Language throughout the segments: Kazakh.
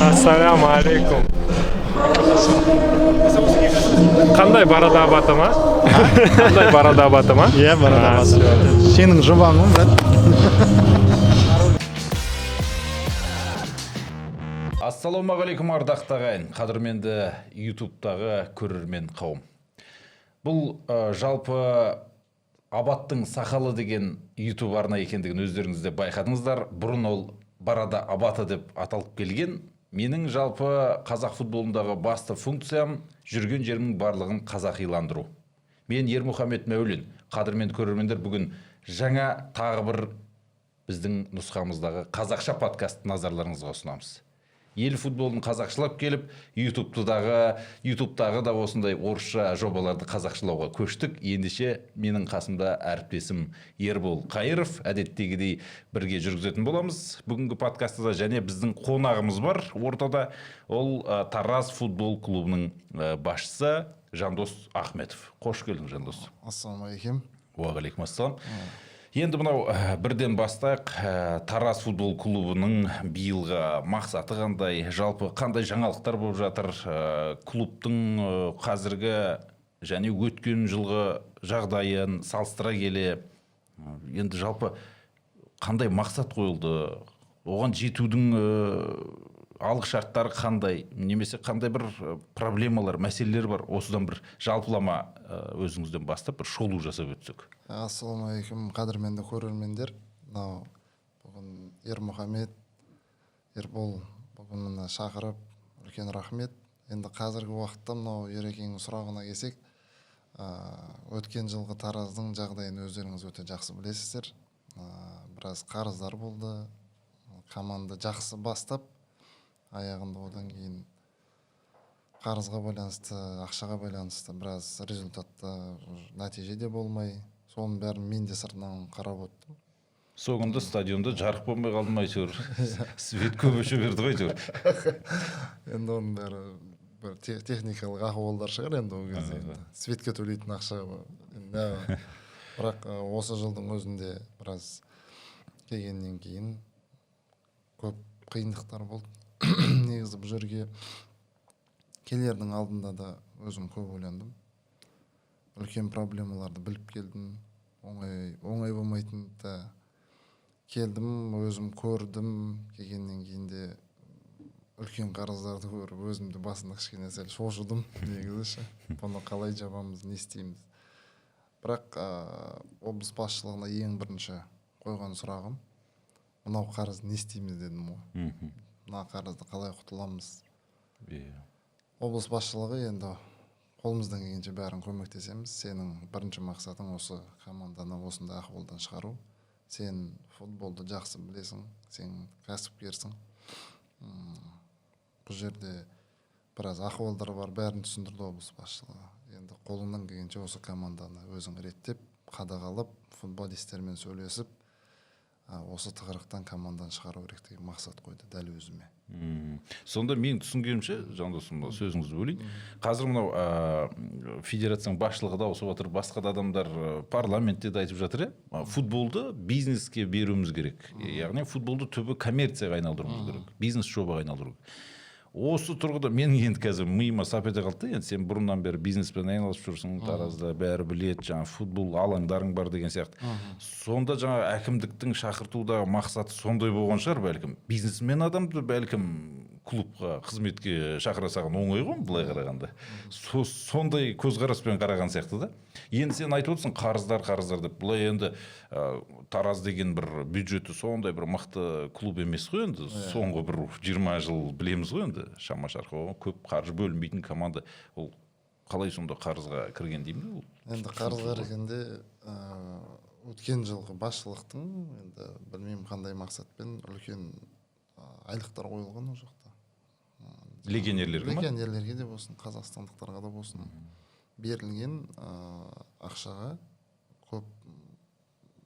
Assalamu alaikum. Қандай барады абатыма? Қандай барады абатыма? Иә, барады абатыма. Сенің жұбаның, брат. Ассалаумағалейкум ардақты ағайын, қадірменді ютубтағы көрермен қауым. Бұл жалпы Абаттың Сақалы деген ютуб арна екендігін өздеріңізде байқадыңыздар. Бұрын ол барада Абаты деп аталып келген. Менің жалпы қазақ футболындағы басты функциям жүрген жерімнің барлығын қазақиландыру. Мен Ермұхамед Мәулен, қадірменді көрермендер, бүгін жаңа тағы бір біздің нұсқамыздағы қазақша подкаст назарларыңызға ұсынамыз. Ел футболын қазақшылап келіп, ютубтағы да осындай орысша жобаларды қазақшылауға көштік. Ендеше менің қасымда әріптесім Ербол Қайыров, әдеттегідей бірге жүргізетін боламыз. Бүгінгі подкастыда және біздің қонағымыз бар ортада. Ол Тараз футбол клубының басшысы Жандос Ахметов. Қош келдің, Жандос. Ассалаумағалейкум. Уағалейкум ассалам. Енді мынау бірден бастайық. Тараз футбол клубының биылғы мақсаты қандай, жалпы қандай жаңалықтар болып жатыр, клубтың қазіргі және өткен жылғы жағдайын салыстыра келе, енді жалпы қандай мақсат қойылды, оған жетудің алғы шарттары қандай, немесе қандай бір проблемалар, мәселелер бар, осыдан бір жалпылама өзіңізден бастап бір шолу жасап өтсек. Ассалаумағалейкум, қадірменді көрермендер. Бүгін Ермұхамед, Ербол бүгін мына шақырып, үлкен рахмет. Енді қазіргі уақытта мынау Ерекеңнің сұрағына келсек, өткен жылғы Тараздың жағдайын өздеріңіз өте жақсы білесіздер. Біраз қарыздар болды, команда жақсы бастап, аяғында одан кейін қарызға байланысты, ақшаға байланысты біраз результатта нәтижеде болмай, соның бәрін мен де сыртынан қарап өттім. Соңында стадионда жарық болмай қалды ма әйтеуір? Свет көп өше берді ғой әйтеуір. Енді оның бәрі бір техникалық ахуалдар шығар енді ол кезде. Светке төлейтін ақша. Бірақ осы жылдың өзінде біраз келгеннен кейін көп қиындықтар болды. Негізі бұл жерге келердің алдында да өзім көп ойландым. Үлкен проблемаларды біліп келдім. Оңай болмайтын да келдім, өзім көрдім. Келгеннен кейін де үлкен қарыздарды көріп, өзімді басында кішкене сәл шошыдым. Негізі бұны қалай жабамыз, не істейміз. Бірақ облыс басшылығына ең бірінші қойған сұрағым, мынау қарыз не істейміз дедім ғой. Мына қарызды қалай құтыламыз. Облыс басшылығы енді қолымыздан келгенше бәрін көмектесеміз. Сенің бірінші мақсатың осы команданы осындай ахуалдан шығару. Сен футболды жақсы білесің, сен кәсіпкерсің. Бұл жерде біраз ахуалдар бар, бәрін түсіндірді облыс басшылығы. Енді қолыңнан келгенше осы команданы өзің реттеп, қадағалап, футболистермен сөйлесіп, осы тығырықтан командан шығару керек деген мақсат қойды дәл өзіме. Сонда мен түсінгенімше, Жандосым, сөзіңізді бөлейін. Қазір мынау федерацияның басшылығы да осы отыр, басқа да адамдар парламентте де айтып жатыр, футболды бизнеске беруіміз керек. Яғни футболды түбі коммерцияға айналдыруымыз керек, бизнес жобаға айналдыру керек. Осы тұрғыда менің енді қазір миыма сап ете қалды. Енді сен бұрыннан бері бизнеспен айналысып жүрсің, Таразда бәрі біледі, жаңа футбол алаңдарың бар деген сияқты. Сонда жаңа әкімдіктің шақыртудағы мақсаты сондай болған шығар бәлкім. Бизнесмен адамды бәлкім клубқа қызметке шақыра салған оңай ғой былай қарағанда. Сондай көзқараспен қараған сияқты да. Енді сен айтып отырсың қарыздар деп. Бұлай енді Тараз деген бір бюджеті сондай бір мықты клуб емес қой енді. Соңғы бір 20 жыл білеміз ғой енді. Шама шарқы көп қаржы бөлінбейтін команда. Ол қалай сонда қарызға кірген деймін ол? Енді қарызға кіргенде өткен жылғы басшылықтың енді білмеймін қандай мақсатпен үлкен айлықтар қойылған ол жақта. Легионерлерге ме? Легионерлерге де болсын, қазақстандықтарға да болсын берілген ақшаға көп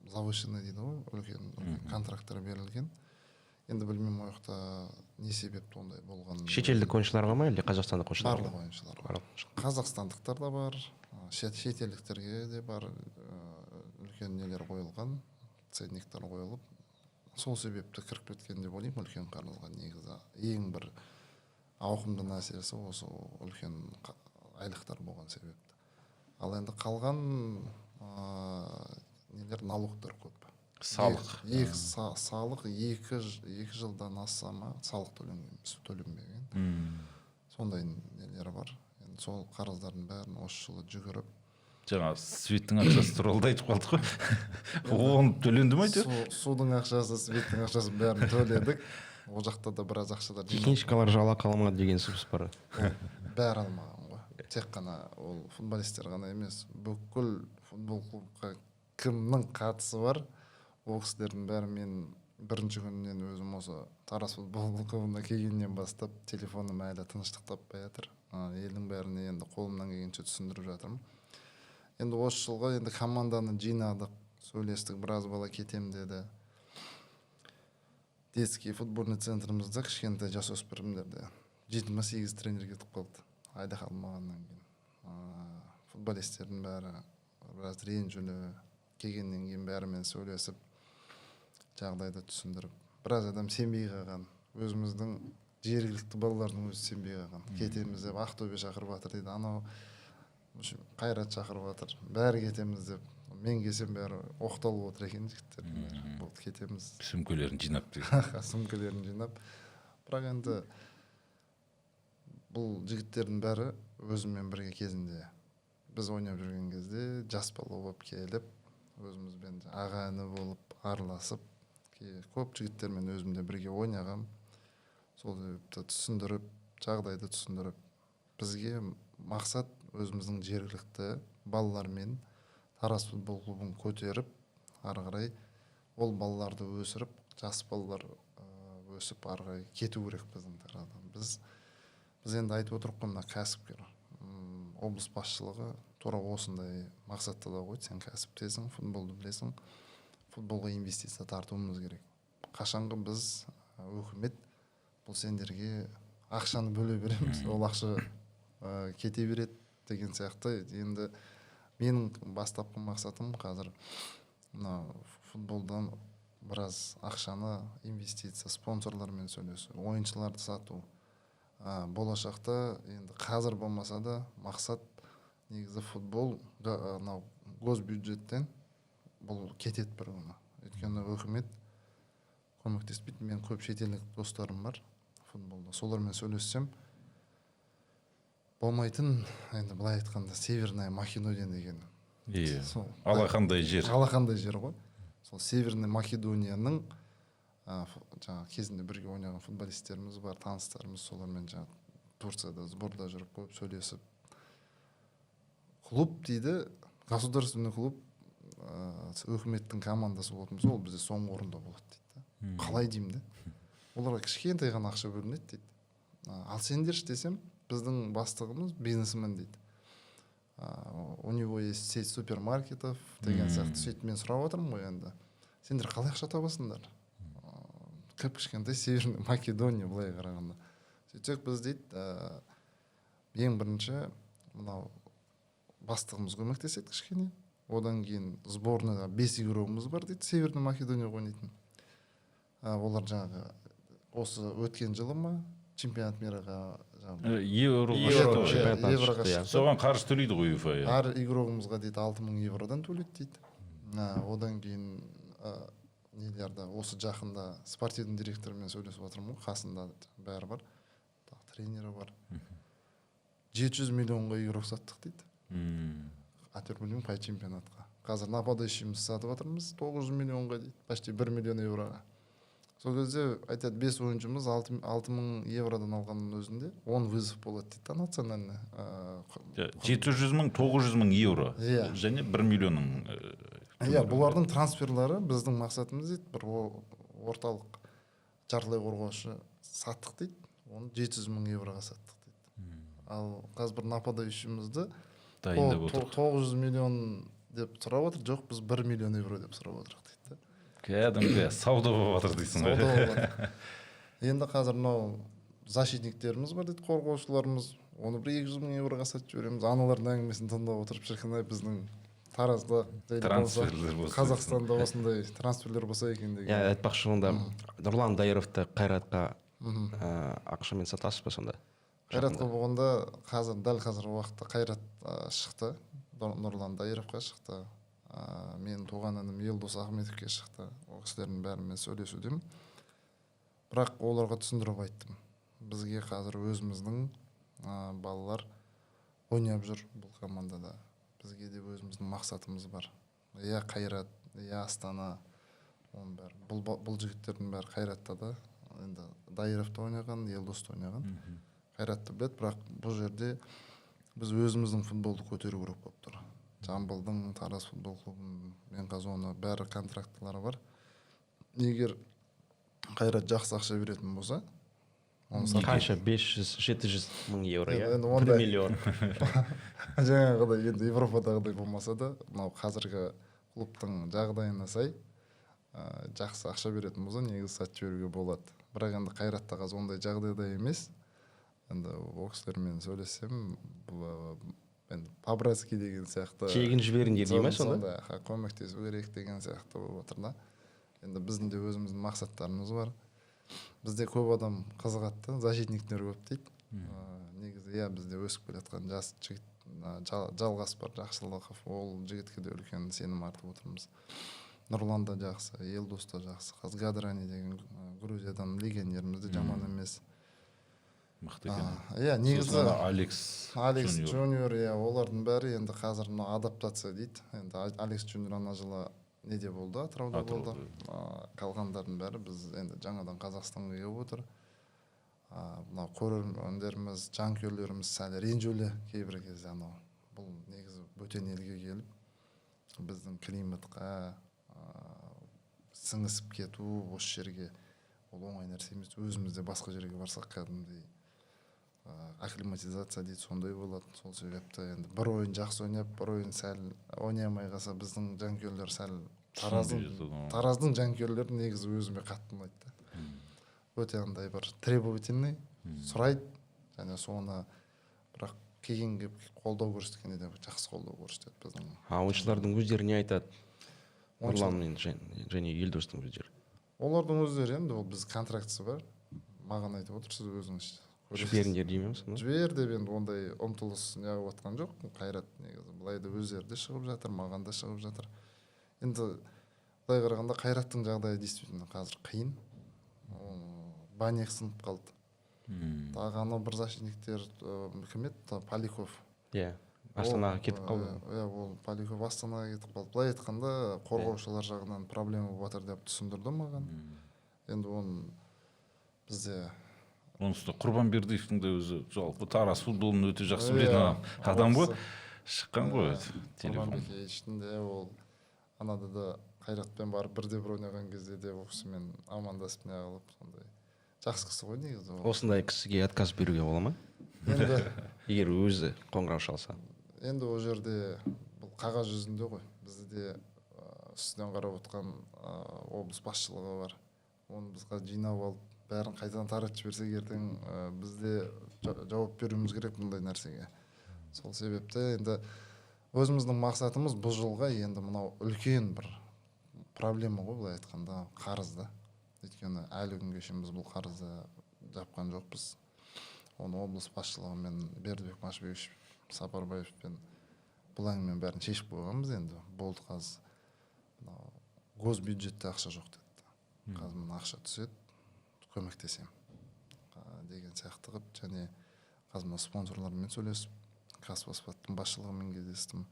завышенный дейді ғой, үлкен контракттар берілген. Енді білмеймін ол жақта не себепті ондай болған. Шетелдік ойыншыларға ма әлде қазақстандық ойыншыларға? Барлық ойыншыларға. Қазақстандықтар да бар, шетелдіктерге де бар үлкен нелер қойылған, ценниктер қойылып, сол себепті кіріп кеткен деп ойлаймын үлкен қарызға. Негізі ең бір ауқымды нәрсесі осы үлкен айлықтар болған себепті. Ал енді қалған нелер налогтар көп. Салық 2 жылдан асса ма салық төленбеген. Сондай нелер бар. Енді сол қарыздардың бәрін осы жылы жүгіріп, жаңа светтің ақшасы туралы да айтып қалдық қой. Оны төленді ме әйтеуір? Судың ақшасы, светтің ақшасы бәрін төледік. Ол жақта да біраз ақшалар Техничкалар жалақы аламады деген сөз бар. бәрі алмаған ғой. Тек қана ол футболисттер ғана емес, бүкіл футбол клубқа кімнің қатысы бар, ол кісілердің бәрі мен бірінші күннен өзім осы Тарас футбол клубына келгеннен бастап телефоным әлі тыныштық таппай жатыр. Елдің бәріне енді қолымнан келгенше түсіндіріп жатырмын. Енді осы жылға енді команданы жинадық, сөйлестік, біраз бала кетем деді. Детский футбольный центрімізде кішкентай жасөспірімдерде 7-8 тренер кетіп қалды. Айда қалмағаннан кейін. Футболистердің бәрі біраз ренжулі, келгеннен кейін бәрімен сөйлесіп, жағдайды түсіндіріп. Біраз адам сенбей қалған. Өзіміздің жергілікті балалардың өзі сенбей қалған. Кетеміз деп Ақтөбе шақырып жатыр дейді. Анау Қайрат шақырып жатыр. Бәрі кетеміз деп. Мен келсем бәрі оқталып отыр екен жігіттер. Болды, кетеміз. Сөмкелерін жинап деген. Сөмкелерін жинап. Бірақ енді бұл жігіттердің бәрі өзіммен бірге кезінде біз ойнап жүрген кезде жас бала болып келіп, өзімізбен аға іні болып араласып, көп жігіттермен өзімде бірге ойнағам. Сол себепті түсіндіріп, жағдайды түсіндіріп, бізге мақсат өзіміздің жергілікті балалармен Тарас футбол клубын көтеріп, ары қарай ол балаларды өсіріп, жас балалар өсіп ары қарай кету керек біздің тарадан. Біз енді айтып отырық қой, мына кәсіпкер облыс басшылығы тура осындай мақсатта да қойды. Сен кәсіптесің, футболды білесің, футболға инвестиция тартуымыз керек. Қашанғы біз өкімет бұл сендерге ақшаны бөле береміз, ол ақша кете береді деген сияқты. Енді менің бастапқы мақсатым қазір мына футболдан біраз ақшаны инвестиция, спонсорлармен сөйлесу, ойыншыларды сату. Болашақта енді қазір болмаса да мақсат негізі футбол госбюджеттен бұл кетеді бір күні. Өйткені өкімет көмектеспейді. Мен көп шетелдік достарым бар футболда. Солармен сөйлессем болмайтын, енді былай айтқанда Северная Македония деген. Алақандай жер. Алақандай жер ғой. Сол Северная Македонияның жаңа кезінде бірге ойнаған футболистеріміз бар, таныстарымыз, солармен жаңа Турцияда сборда жүріп көп сөйлесіп. Клуб дейді, государственный клуб, өкіметтің командасы болатын болса, ол бізде соңғы орында болады дейді. Қалай деймін де? Оларға кішкентай ғана ақша бөлінеді дейді. Ал сендерші десем, біздің бастығымыз бизнесмен дейді. У него есть сеть супермаркетов деген сияқты. Сөйтіп мен сұрап отырмын ғой енді. Сендер қалай ақша табасыңдар? Кішкентай Северная Македония былай қарағанда. Сөйтсек біз дейді, ең бірінші мынау бастығымыз көмектеседі кішкене. Одан кейін сборныйға 5 игрогымыз бар дейді, Северная Македония ойнайтын. Олар жаңағы осы өткен жылы ма чемпионат мираға Евроға шықты. соған қаржы төлейді ғой УЕФА. Әр игрогымызға дейді 6000 евродан төлейді дейді. Одан кейін нелерді осы жақында спортивный директормен сөйлесіп отырмын ғой, қасында бәрі бар, тренері бар. 700 миллионға игрок саттық дейді. Әйтеуір білмеймін қай чемпионатқа. Қазір нападающийіміз сатып жатырмыз 900 миллионға дейді, почти 1 миллион евроға. Сол кезде айтады 5 ойыншымыз 6000 евродан алғанның өзінде 10 вызов болады дейді, национальный. 700 мың, 900 мың евро. Және 1 миллионның. Бұлардың трансферлары біздің мақсатымыз дейді, бір орталық жартылай қорғаушы саттық дейді, оны 700 мың евроға саттық дейді. Ал қазір бір нападающийімізді 900 миллион деп сұрап отыр, жоқ біз 1 миллион евро деп сұрап отырық дейді. Кәдімгі сауда болып жатыр дейсің ғой. Енді қазір мынау защитниктеріміз бар дейді, қорғаушыларымыз, оны бір 200 мың евроға сатып жібереміз. Аналардың әңгімесін тыңдап отырып шіркін-ай, біздің Таразда Трансферлер болса. Қазақстанда осындай трансферлер болса екен деген. иә айтпақшы онда нұрлан дайыровты қайратқа ақшамен сатасыз ба сонда? Қайратқа болғанда дәл қазіргі уақытта Қайрат шықты, Нұрлан Дайыровқа шықты, менің туған інім Елдос Ахметовке шықты. Ол кісілердің бәрімен сөйлесудемін. Бірақ оларға түсіндіріп айттым. Бізге қазір өзіміздің балалар ойнап жүр бұл командада. Бізге де өзіміздің мақсатымыз бар. Иә Қайрат, иә Астана, оның бәрі. Бұл жігіттердің бәрі Қайратта да. Енді Дайыровта ойнаған, Елдосты ойнаған. Қайратты білет, бірақ бұл жерде біз өзіміздің футболды көтеру керек болып тұр. Жамбылдың, Тараз футбол клубының, мен қазір оны бәрі контрактылары бар. Егер Қайрат жақсы ақша беретін болса, Қанша 500-700 мың евро, иә? Енді 1 миллион. жаңағыдай енді Европадағыдай болмаса да, мынау қазіргі клубтың жағдайына сай жақсы ақша беретін болса, негізі сатып жіберуге болады. Бірақ енді Қайратта қазір ондай жағдайда емес. Енді ол кісілермен сөйлессем, енді по-братски деген сияқты. Тегін жіберіңдер дей ме сонда? Көмектесу керек деген сияқты болып отыр да. Енді біздің де өзіміздің мақсаттарымыз бар. Бізде көп адам қызығады, защитниктер көп дейді. Негізі иә бізде өсіп келе жатқан жас жігіт Жалғаспар Жақсылықов, ол жігітке де үлкен сенім артып отырмыз. Нұрлан да жақсы, Елдос та жақсы. Қазгадрани деген Грузиядан легионеріміз де жаман емес. Мықты екен. Иә, негізі Алекс Джуниор, иә, олардың бәрі енді қазір мына адаптация дейді. Енді Алекс Джуниор ана жылы неде болды, Атырауда болды. Қалғандардың бәрі біз енді жаңадан Қазақстанға келіп отыр. Мына көрермендеріміз, жанкүйерлеріміз сәл ренжулі кейбір кезде анау. Бұл негізі бөтен елге келіп біздің климатқа сіңісіп кету осы жерге ол оңай нәрсе емес. Өзімізде басқа жерге барсақ кәдімгідей акклиматизация дейді, сондай болады. Сол себепті енді бір ойын жақсы ойнап, бір ойын сәл ойнай алмай қалса біздің жанкүйерлер сәл Тараздың жанкүйерлері негізі өзіме қатты ұнайды. Өте андай бір требовательный, сұрайды, және соны бірақ келгенге қолдау көрсеткенде де жақсы қолдау көрсетеді біздің. Ойыншылардың өздері не айтады? Нұрлан және Елдостың өздері. Олардың өздері енді ол біз контрактісі бар. Маған айтып отыр, сіз өзіңіз жіберіңдер дей ме сонда? Жібер деп енді ондай ұмтылыс неғып отқан жоқ. Қайрат негізі былай да өздері де шығып жатыр, маған да шығып жатыр. Енді былай қарағанда Қайраттың жағдайы действительно қазір қиын. Баняк сынып қалды. Тағы анау бір защитниктер кім еді? Поляков. Иә, Астанаға кетіп қалды. Иә, ол Поляков Астанаға кетіп қалды. Былай айтқанда қорғаушылар жағынан проблема болып жатыр деп түсіндірді маған. Енді оны бізде онысы Құрбанбердиевтің де өзі жалпы Тараз футболын өте жақсы білетін адам ғой. Шыққан ғой телефон. Құрбанбековичтің де ол анада да Қайратпен барып бірде-бір ойнаған кезде де ол кісімен амандасып не қылып сондай жақсы кісі ғой негізі. Осындай кісіге отказ беруге бола ма? Енді егер өзі қоңырау шалса. Енді ол жерде бұл қағаз жүзінде ғой. Бізде үстінен қарап отқан облыс басшылығы бар. Оны біз қазір жинап алып бәрін қайтадан таратып жіберсек ертең бізде жауап беруіміз керек бұндай нәрсеге. Сол себепті енді өзіміздің мақсатымыз бұл жылға енді мынау үлкен бір проблема ғой былай айтқанда қарызды. Өйткені әлі күнге шейін біз бұл қарызды жапқан жоқпыз. Оны облыс басшылығымен Бердібек Машбекович Сапарбаевпен бұл әңгіменің бәрін шешіп қойғанбыз енді. Болды қазір госбюджетте ақша жоқ деді. Қазір мына ақша түседі, көмектесем деген сияқты қылып, және қазір спонсорлармен сөйлесіп, Қазфосфаттың басшылығымен кездестім.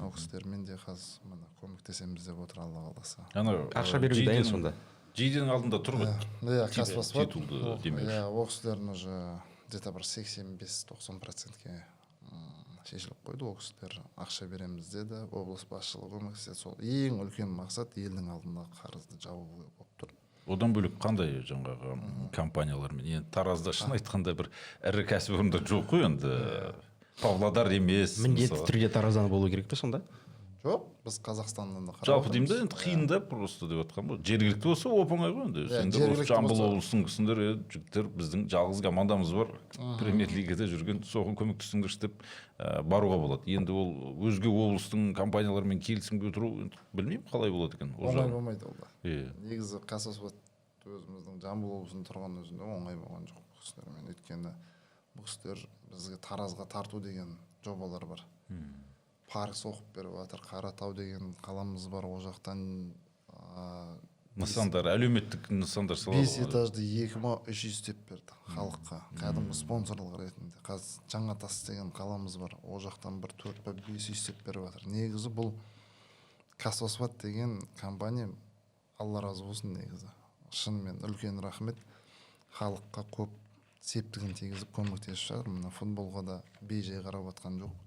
Ол кісілермен де қазір мына көмектесеміз деп отыр Алла қаласа. Ақша беруге дайын сонда. Жейденің алдында тұр ғой. Иә, Қазфосфат. Титулды демекші. Иә, ол кісілердің уже где-то бір 85-90%-ке шешіліп қойды. Ол кісілер ақша береміз деді, облыс басшылығы көмектеседі. Сол ең үлкен мақсат елдің алдында қарызды жабу болып тұр. Одан бөлек қандай жаңағы компаниялармен, енді Таразда шын айтқанда бір ірі кәсіпорындар жоқ қой енді. Павлодар емес. Міндетті түрде Тараздан болу керек пе сонда? жоқ, біз Қазақстаннан да қарап жалпы деймін да отырмыз. енді қиын да просто деп жатқан ғой. Жергілікті болса оп оңай ғой енді. Сендер осы жергілікті Жамбыл болса. облысыныңсыңдар, жігіттер біздің жалғыз командамыз бар. Премьер лигада жүрген, соған көмектесіңдерші деп баруға болады. Енді ол өзге облыстың компанияларымен келісімге отыру білмеймін қалай болады екен. Оңай болмайды ол да. Иә. Негізі Қазасуат өзіміздің Жамбыл облысында тұрған өзінде оңай болған жоқ бұл кісілермен. Өйткені бұл кісілер бізге Таразға тарту деген жобалар бар. Парк соғып беріп жатыр, Қаратау деген қаламыз бар, ол жақтан Нысандар, әлеуметтік нысандар 5 этажды 2300 істеп берді халыққа, кәдімгі спонсорлық ретінде. Қазір Жаңатас деген қаламыз бар, ол жақтан бір 4-5 істеп беріп жатыр. Негізі бұл Қазасуат деген компания, Алла разы болсын, негізі шынымен үлкен рахмет, халыққа көп септігін тигізіп көмектесіп жатыр. Мына футболға да бей-жай қарап жатқан жоқ.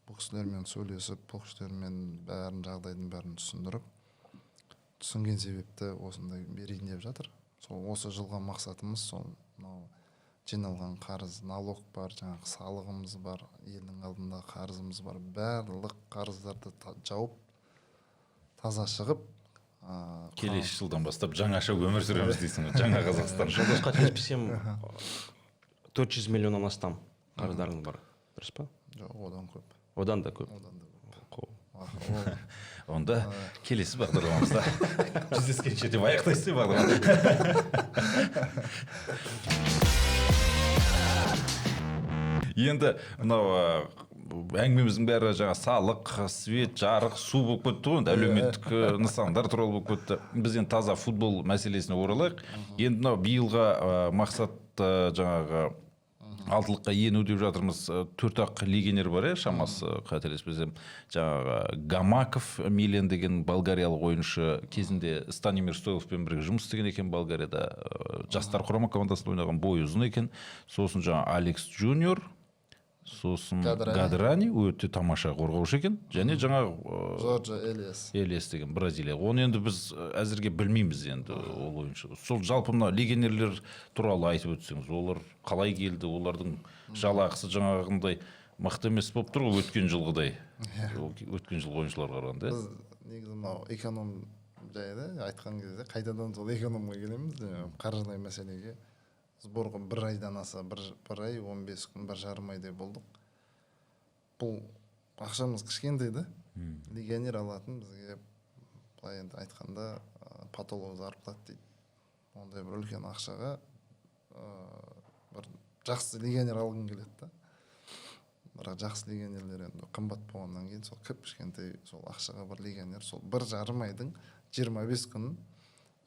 Бұл кісілермен сөйлесіп, бұл кісілермен бәрін, жағдайдың бәрін түсінген себепті осындай берейін деп жатыр. Сол осы жылға мақсатымыз сол мынау жиналған қарыз, налог бар, жаңағы салығымыз бар, елдің алдында қарызымыз бар, барлық қарыздарды жауып таза шығып, келесі жылдан бастап жаңаша өмір сүреміз дейсің ғой, жаңа Қазақстан. Жолдас қателеспесем 400 миллионнан астам қарыздарың бар, дұрыс па? жоқ, одан көп. Одан да көп. Онда келесі бағдарламамызда жүздескенше деп аяқтайсыз бағдарлама. Енді мынау әңгімеміздің бәрі жаңа салық, свет, жарық, су болып кетті ғой, енді әлеуметтік нысандар туралы болып кетті. Біз енді таза футбол мәселесіне оралайық. Енді мынау биылға мақсат жаңағы алтылыққа ену деп жатырмыз. 4-ақ легионер бар, шамасы қателеспесем. Жаңағы Гамаков Милен деген болгариялық ойыншы кезінде Станимир Стойловпен бірге жұмыс істеген екен Болгарияда. Жастар құрама командасында ойнаған, бойы ұзын екен. Сосын жаңа Алекс Джуниор, сосын Гадрани, өте тамаша қорғаушы екен. Және жаңа Жоржо Элиас деген Бразилия. Оны енді біз әзірге білмейміз енді ол ойыншы. Сол жалпы мына легионерлер туралы айтып өтсеңіз, олар қалай келді, олардың жалақысы жаңағындай мықты емес болып тұр ғой өткен жылғыдай. Өткен жылғы ойыншыларға қарағанда. Біз негізі мынау эконом жайда айтқан кезде қайтадан сол экономға келеміз. Қаржылай мәселеге сборға бір айдан аса, бір ай 15 күн, бір жарым айдай болдық. Бұл ақшамыз кішкентай да. Легионер алатын бізге былай енді айтқанда потолок зарплат дейді. Ондай бір үлкен ақшаға бір жақсы легионер алғың келеді да. Бірақ жақсы легионерлер енді қымбат болғаннан кейін сол кішкентай сол ақшаға бір легионер, сол бір жарым айдың 25 күнін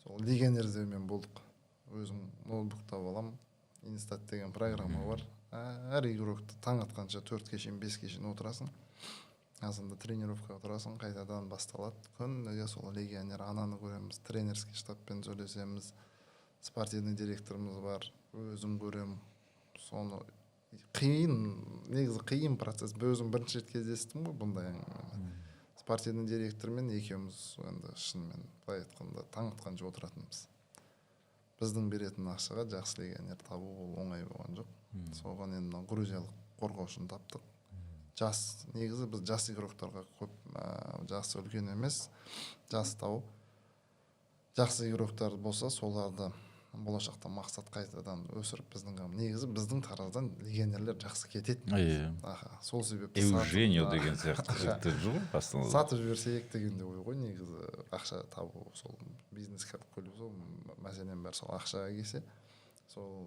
сол легионер іздеумен болдық. Өзім ноутбукта балам, Инстат деген программа бар. Әр игрокты таң атқанша 4-ге шейін 5-ге шейін отырасың. Азында тренировкаға тұрасың, қайтадан басталады. Күніге сол легионер ананы көреміз, тренерский штабпен сөйлесеміз. Спортивный директорымыз бар, өзім көрем. Соны қиын, негізі қиын процесс. Өзім бірінші рет кездестім ғой бұндай әңгімемен. Спортивный директормен екеуміз енді шынымен былай айтқанда таң атқанша отыратынбыз. Біздің беретін ақшаға жақсы легионер табу ол оңай болған жоқ. Соған енді грузиялық қорғаушыны таптық. Жас, негізі біз жас игроктарға көп, жасы үлкен емес, жас тауып, жақсы игроктар болса, соларды болашақта мақсат қайтадан өсіріп біздің негізі біздің тараздан легионерлер жақсы кетеді. Сол себепті Эуженио деген сияқты жігіттер жүр ғой астанада. Сатып жіберсек деген де ой ғой, негізі ақша табу, сол бизнеске алып келу, сол мәселен бәрі сол ақшаға келсе, сол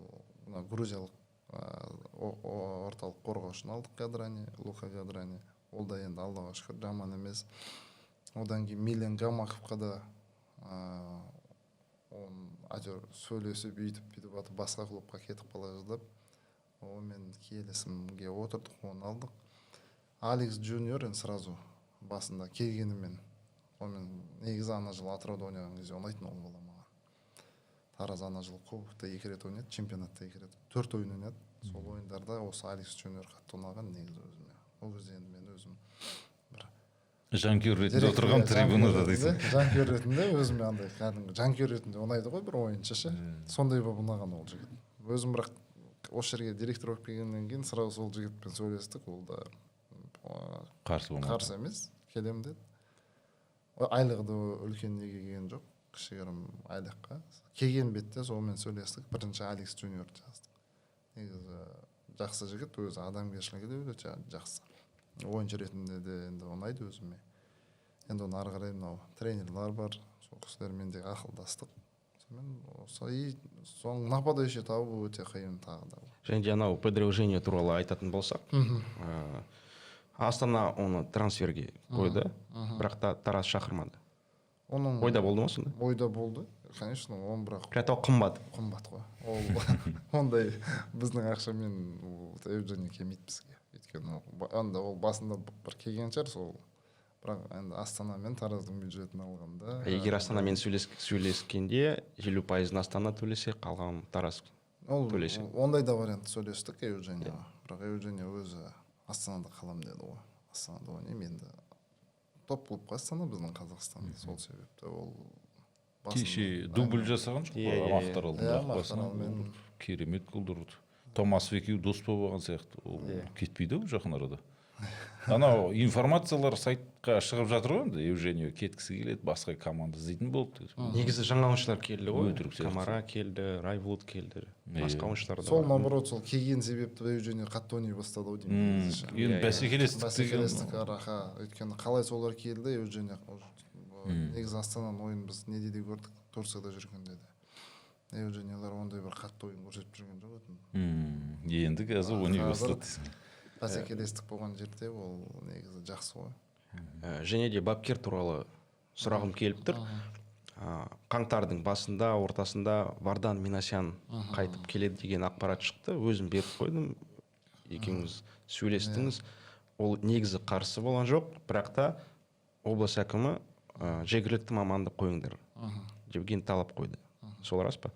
грузиялық орталық қорғаушыны алдық, Гадрани, Лука Гадрани. Ол да енді Аллаға шүкір жаман емес. Одан кейін Милен Гамаковқа да әйтеуір сөйлесіп бүйтіп басқа клубқа кетіп қала жаздап, онымен келісімге отырдық, оны алдық. Алекс Джуниор сразу басында келгенімен, онымен негізі ана жылы Атырауда ойнаған кезде ойнайтын ол бала маған. Тараз ана жылы кубокта 2 рет ойнады, чемпионатта 2 рет, 4 ойын ойнады. Сол ойындарда осы Алекс Джуниор қатты ұнаған негізі өзіме. Ол кезде енді мен өзім бір жанкүйер ретінде отырған трибунада дейсің. Жанкүйер ретінде өзіме андай кәдімгі жанкүйер ретінде ұнайды ғой бір ойыншы ше. Сондай болып ұнаған ол жігіт. Өзім бірақ осы жерге директор болып келгеннен кейін сразу сол жігітпен сөйлестік, ол да қарсы емес, келем деді. айлығы да үлкен неге келген жоқ, кішігірім айлыққа келген бетте сонымен сөйлестік. Бірінші Алекс Джуниор жаздық. Негізі жақсы жігіт, өзі адамгершілігі де өте жақсы, ойыншы ретінде де енді ұнайды өзіме. Енді оны ары қарай мынау тренерлар бар, сол кісілермен де ақылдастық. Соң нападающий табу өте қиын тағы да. Және де анау предложение туралы айтатын болсақ, Астана оны трансферге қойды, бірақ та Тарас шақырмады. Оның Ойда болды ма сонда? ойда болды, конечно, он бірақ Қымбат. қымбат қой. Ол ондай біздің ақшамен Евгений келмейді бізге. Өйткені ол басында бір келген шығар, сол бірақ енді Астана мен Тараздың бюджетін алғанда. Егер Астанамен сөйлескенде 50% Астана төлесе, қалған Тарас төлесе. Ондай да вариант сөйлестік Евгенияға. Бірақ Евгения өзі Астанада қалам деді ғой. Астанада ойнаймын енді. Топ клубқа Астана біздің Қазақстанда, сол себепті ол кеше дубль жасаған жоқ қой Мақтаралдың қақпасынан. Керемет голдар. Томасов екеуі дос болып алған сияқты. Ол кетпейді ғой жақын арада. Анау информациялар сайтқа шығып жатыр ғой, енді Евгений кеткісі келеді, басқа команда іздейтін болды. Негізі жаңа ойыншылар келді ғой. Өтірік сияқты. Камара келді, Райвуд келді. Басқа ойыншылар да сол бар. наоборот, сол келген себепті Евгений қатты ойнай бастады ғой деймін. Енді бәсекелестік араға. Өйткені қалай солар келді, Евгений негізі Астананың ойын біз неде де көрдік, Турцияда жүргенде де. Евгениялар ондай бір қатты ойын көрсетіп жүрген жоқ еді. Енді қазір ойнай бастады. Бәсекелестік болған жерде ол негізі жақсы ғой. Және де бапкер туралы сұрағым келіп тұр. Қаңтардың басында, ортасында Вардан Минасян қайтып келеді деген ақпарат шықты. Өзім беріп қойдым. Екеуіңіз сөйлестіңіз. Ол негізі қарсы болған жоқ, бірақ та облыс әкімі жергілікті маманды қойыңдар деген талап қойды. Сол рас па?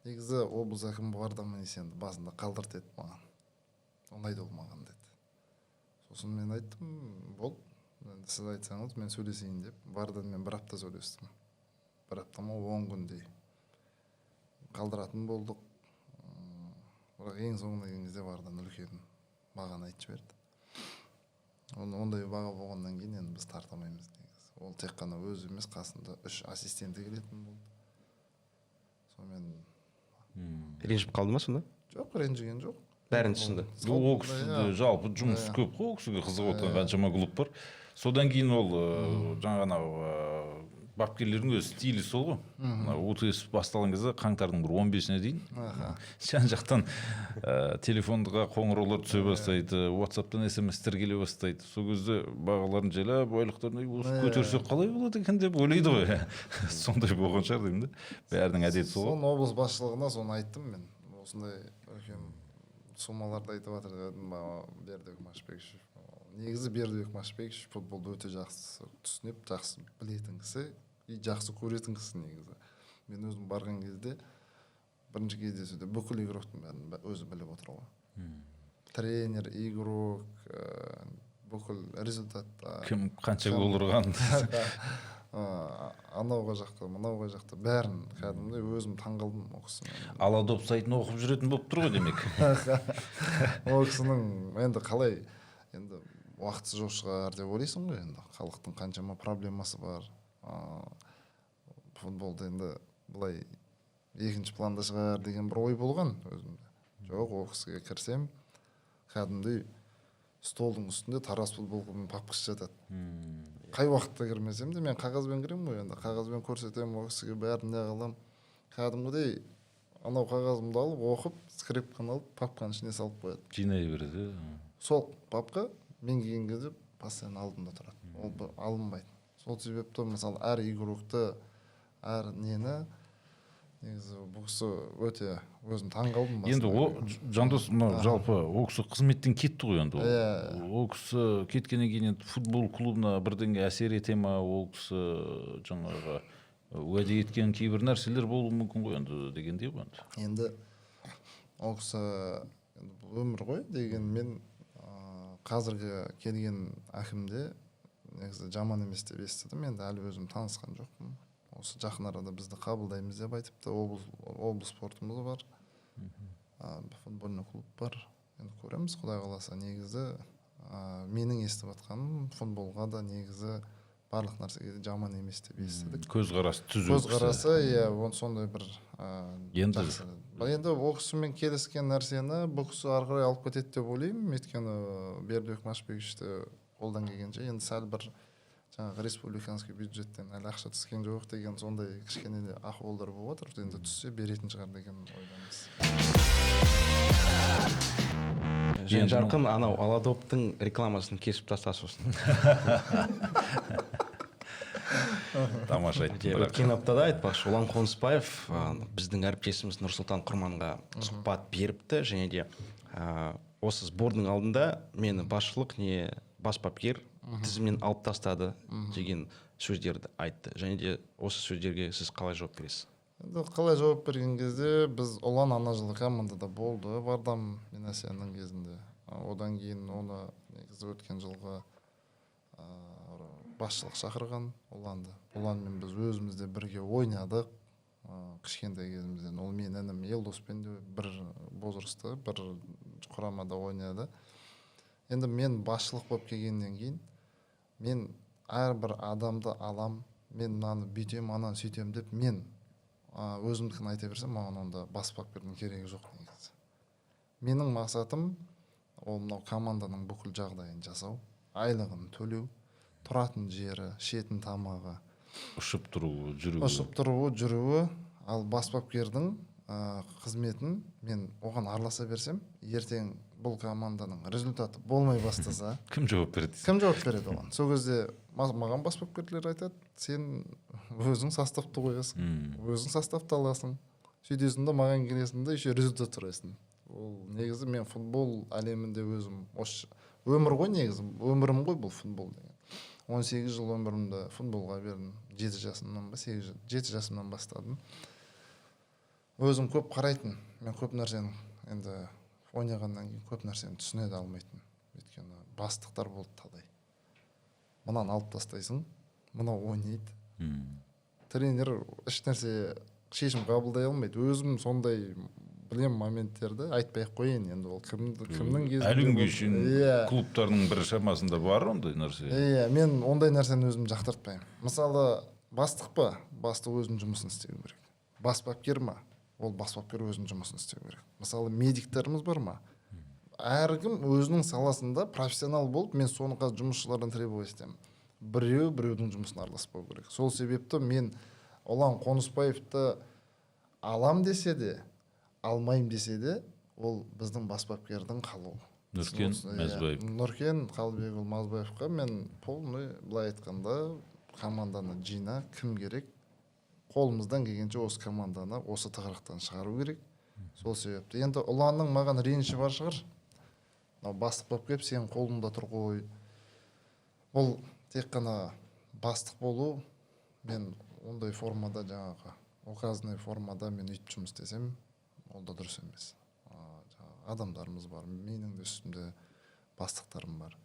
Негізі облыс әкімі Вардан Минасянды басында қалдырт еді маған. Оңайды ол маған деді. Сосын мен айттым, бол, сіз айтсаңыз мен сөйлесейін деп. Варданмен бір апта сөйлестім. Бір апта ма 10 күндей қалдыратын болдық. Бірақ ең соңына келген кезде Вардан үлкен бағаны айтып жіберді. Ондай баға болғаннан кейін енді біз тарта алмаймыз негізі. Ол тек қана өзі емес, қасында 3 ассистенті келетін болды. Сонымен Ренжіп қалды ма сонда? жоқ, ренжіген жоқ. Бәрін түсінді. Ол кісіде жалпы жұмыс көп қой, ол кісіге қызығып отырған қаншама клуб бар. Содан кейін ол жаңа анау бапкерлердің өз стилі сол ғой. УТС басталған кезде қаңтардың бір 15-іне дейін жан жақтан телефонға қоңыраулар түсе бастайды, WhatsApp-тан SMS-тер келе бастайды. Сол кезде бағаларын жайлап, айлықтарын көтерсек қалай болады екен деп ойлайды ғой. Сондай болған шығар деймін де. Бәрінің әдеті сол. Соны облыс басшылығына соны айттым мен. Осындай үлкен суммаларды айтып жатыр дедім, Бердібек Машбекович. Негізі Бердібек Машбекович футболды өте жақсы түсініп, жақсы білетін кісі, жақсы көретін кісі негізі. Мен өзім барған кезде бірінші кездесуде бүкіл игроктың бәрін өзі біліп отыр ғой. Тренер, игрок, бүкіл результатта. Кім қанша гол ұрған. Анауға жақта, мынауға жақта бәрін кәдімгідей өзім таңғалдым ол кісімен. Аладоп сайтын оқып жүретін болып тұр ғой демек. Ол кісінің енді қалай, енді уақытсы жоқ шығар деп ойлайсың ғой енді. Халықтың қаншама проблемасы бар. Футболда енді былай екінші планда шығар деген бір ой болған өзімде. Жоқ, ол кісіге кірсем, кәдімгідей столдың үстінде Тарас футбол клубының папкасы жатады. Қай уақытта кірмесем де мен қағазбен кіремін ғой енді. Қағазбен көрсетемін, ол кісіге бәрін не қыламын. Кәдімгідей анау қағазымды алып, оқып, скрипканы алып, папканың ішіне салып қояды. Жинай береді. Сол папка мен келген кезде постоянно алдымда тұрады. Ол алынбайды. Сол себепті мысалы әр игрокты, әр нені негізі бұл кісі өте өзім таңғалдым. Енді Жандос жалпы ол кісі қызметтен кетті ғой енді. Ол кісі кеткеннен кейін енді футбол клубына бірдеңе әсер ете ма, ол кісі жаңағы уәде еткен кейбір нәрселер болуы мүмкін ғой енді дегендей ғой енді. Енді ол кісі өмір ғой дегенмен қазіргі келген әкімде негізі жаман емес деп естідім. Енді әлі өзім танысқан жоқпын. Осы жақын арада бізді қабылдаймыз деп айтыпты. Облыс спортымыз бар, футбольный клуб бар. Енді көреміз, Құдай қаласа. Негізі менің естіп жатқаным футболға да негізі барлық нәрсеге жаман емес деп естідік. Көзқарасы түзу. Көзқарасы иә сондай бір Енді жақсы. Енді ол кісімен келіскен нәрсені бұл кісі ары қарай алып кетеді деп ойлаймын. Өйткені Бердібек Машбековичті қолдан келгенше енді сәл бір жаңағы республиканский бюджеттен әлі ақша түскен жоқ деген сондай кішкене де ахуалдар болып жатыр. Енді түссе беретін шығар деген ойдамыз. Және жарқын анау Аладоптың рекламасын кесіп таста сосын. тамаша айттың. Өткен аптада айтпақшы, Ұлан Қонысбаев біздің әріптесіміз Нұрсұлтан Құрманға сұхбат беріпті, және де осы сбордың алдында мені басшылық не бас бапкер тізімнен алып тастады деген сөздерді айтты. Және де осы сөздерге сіз қалай жауап бересіз? Енді қалай жауап берген кезде біз Ұлан ана жылы командада болды, Вардам Минасянның кезінде. Одан кейін оны негізі өткен жылғы басшылық шақырған Ұланды. Ұланмен біз өзімізде бірге ойнадық. Кішкентай кезімізден ол мен інім Елдоспен де бір возрастта бір құрамада ойнады. Енді мен басшылық болып келгеннен кейін мен әрбір адамды алам, мен мынаны бүйтем, ананы сөйтем деп мен өзімдікін айта берсем, маған онда бас бапкердің керегі жоқ негізі. Менің мақсатым ол мынау команданың бүкіл жағдайын жасау, айлығын төлеу, тұратын жері, ішетін тамағы, ұшып тұруы, жүруі, ал бас бапкердің қызметін мен оған араласа берсем, ертең бұл команданың результаты болмай бастаса, кім жауап береді? Кім жауап береді оған? Сол кезде маған бас бапкерлер айтады, сен өзің составты қоясың, өзің составты аласың, сөйтесің да маған келесің да еще результат сұрайсың. Ол негізі мен футбол әлемінде өзім өмір ғой негізі, өмірім ғой бұл футбол деген. 18 жыл өмірімді футболға бердім. 7 жасымнан бастадым. Өзім көп қарайтын. Мен көп нәрсені енді ойнағаннан кейін көп нәрсені түсіне де алмайтын. Өйткені бастықтар болды талай. Мынаны алып тастайсың, мынау ойнайды. Тренер еш нәрсе шешім қабылдай алмайды. Өзім сондай білем моменттерді айтпай қояйын. Енді ол кімнің кезінде әлі күнге шейін клубтардың бір шамасында бар ондай нәрсе. Иә, мен ондай нәрсені өзім жақтыртпаймын. Мысалы, бастық па? Бастық өзінің жұмысын істеу керек. Бас бапкер ма? Ол бас бапкер өзінің жұмысын істеу керек. Мысалы, медиктеріміз бар ма? Әркім өзінің саласында профессионал болып, мен соны қазір жұмысшылардан требовать етемін. Біреудің жұмысын араласпау керек. Сол себепті мен Ұлан Қонысбаевты алам десе де, алмайым десе де, ол біздің бас бапкердің қалуы. Нұркен Мазбаев. Нұркен Қалыбекұлы Мазбаевқа мен полный былай айтқанда команданы жина, кім керек? Қолымыздан келгенше осы команданы осы тығырықтан шығару керек. Сол себепті. Енді Ұланның маған реніші бар шығар. Бастық болып келіп, сен қолыңда тұр ғой. Ол тек қана бастық болу, мен ондай формада жаңағы указанный формада мен үйтіп жұмыс істесем, ол да дұрыс емес. Адамдарымыз бар, менің де үстімде бастықтарым бар.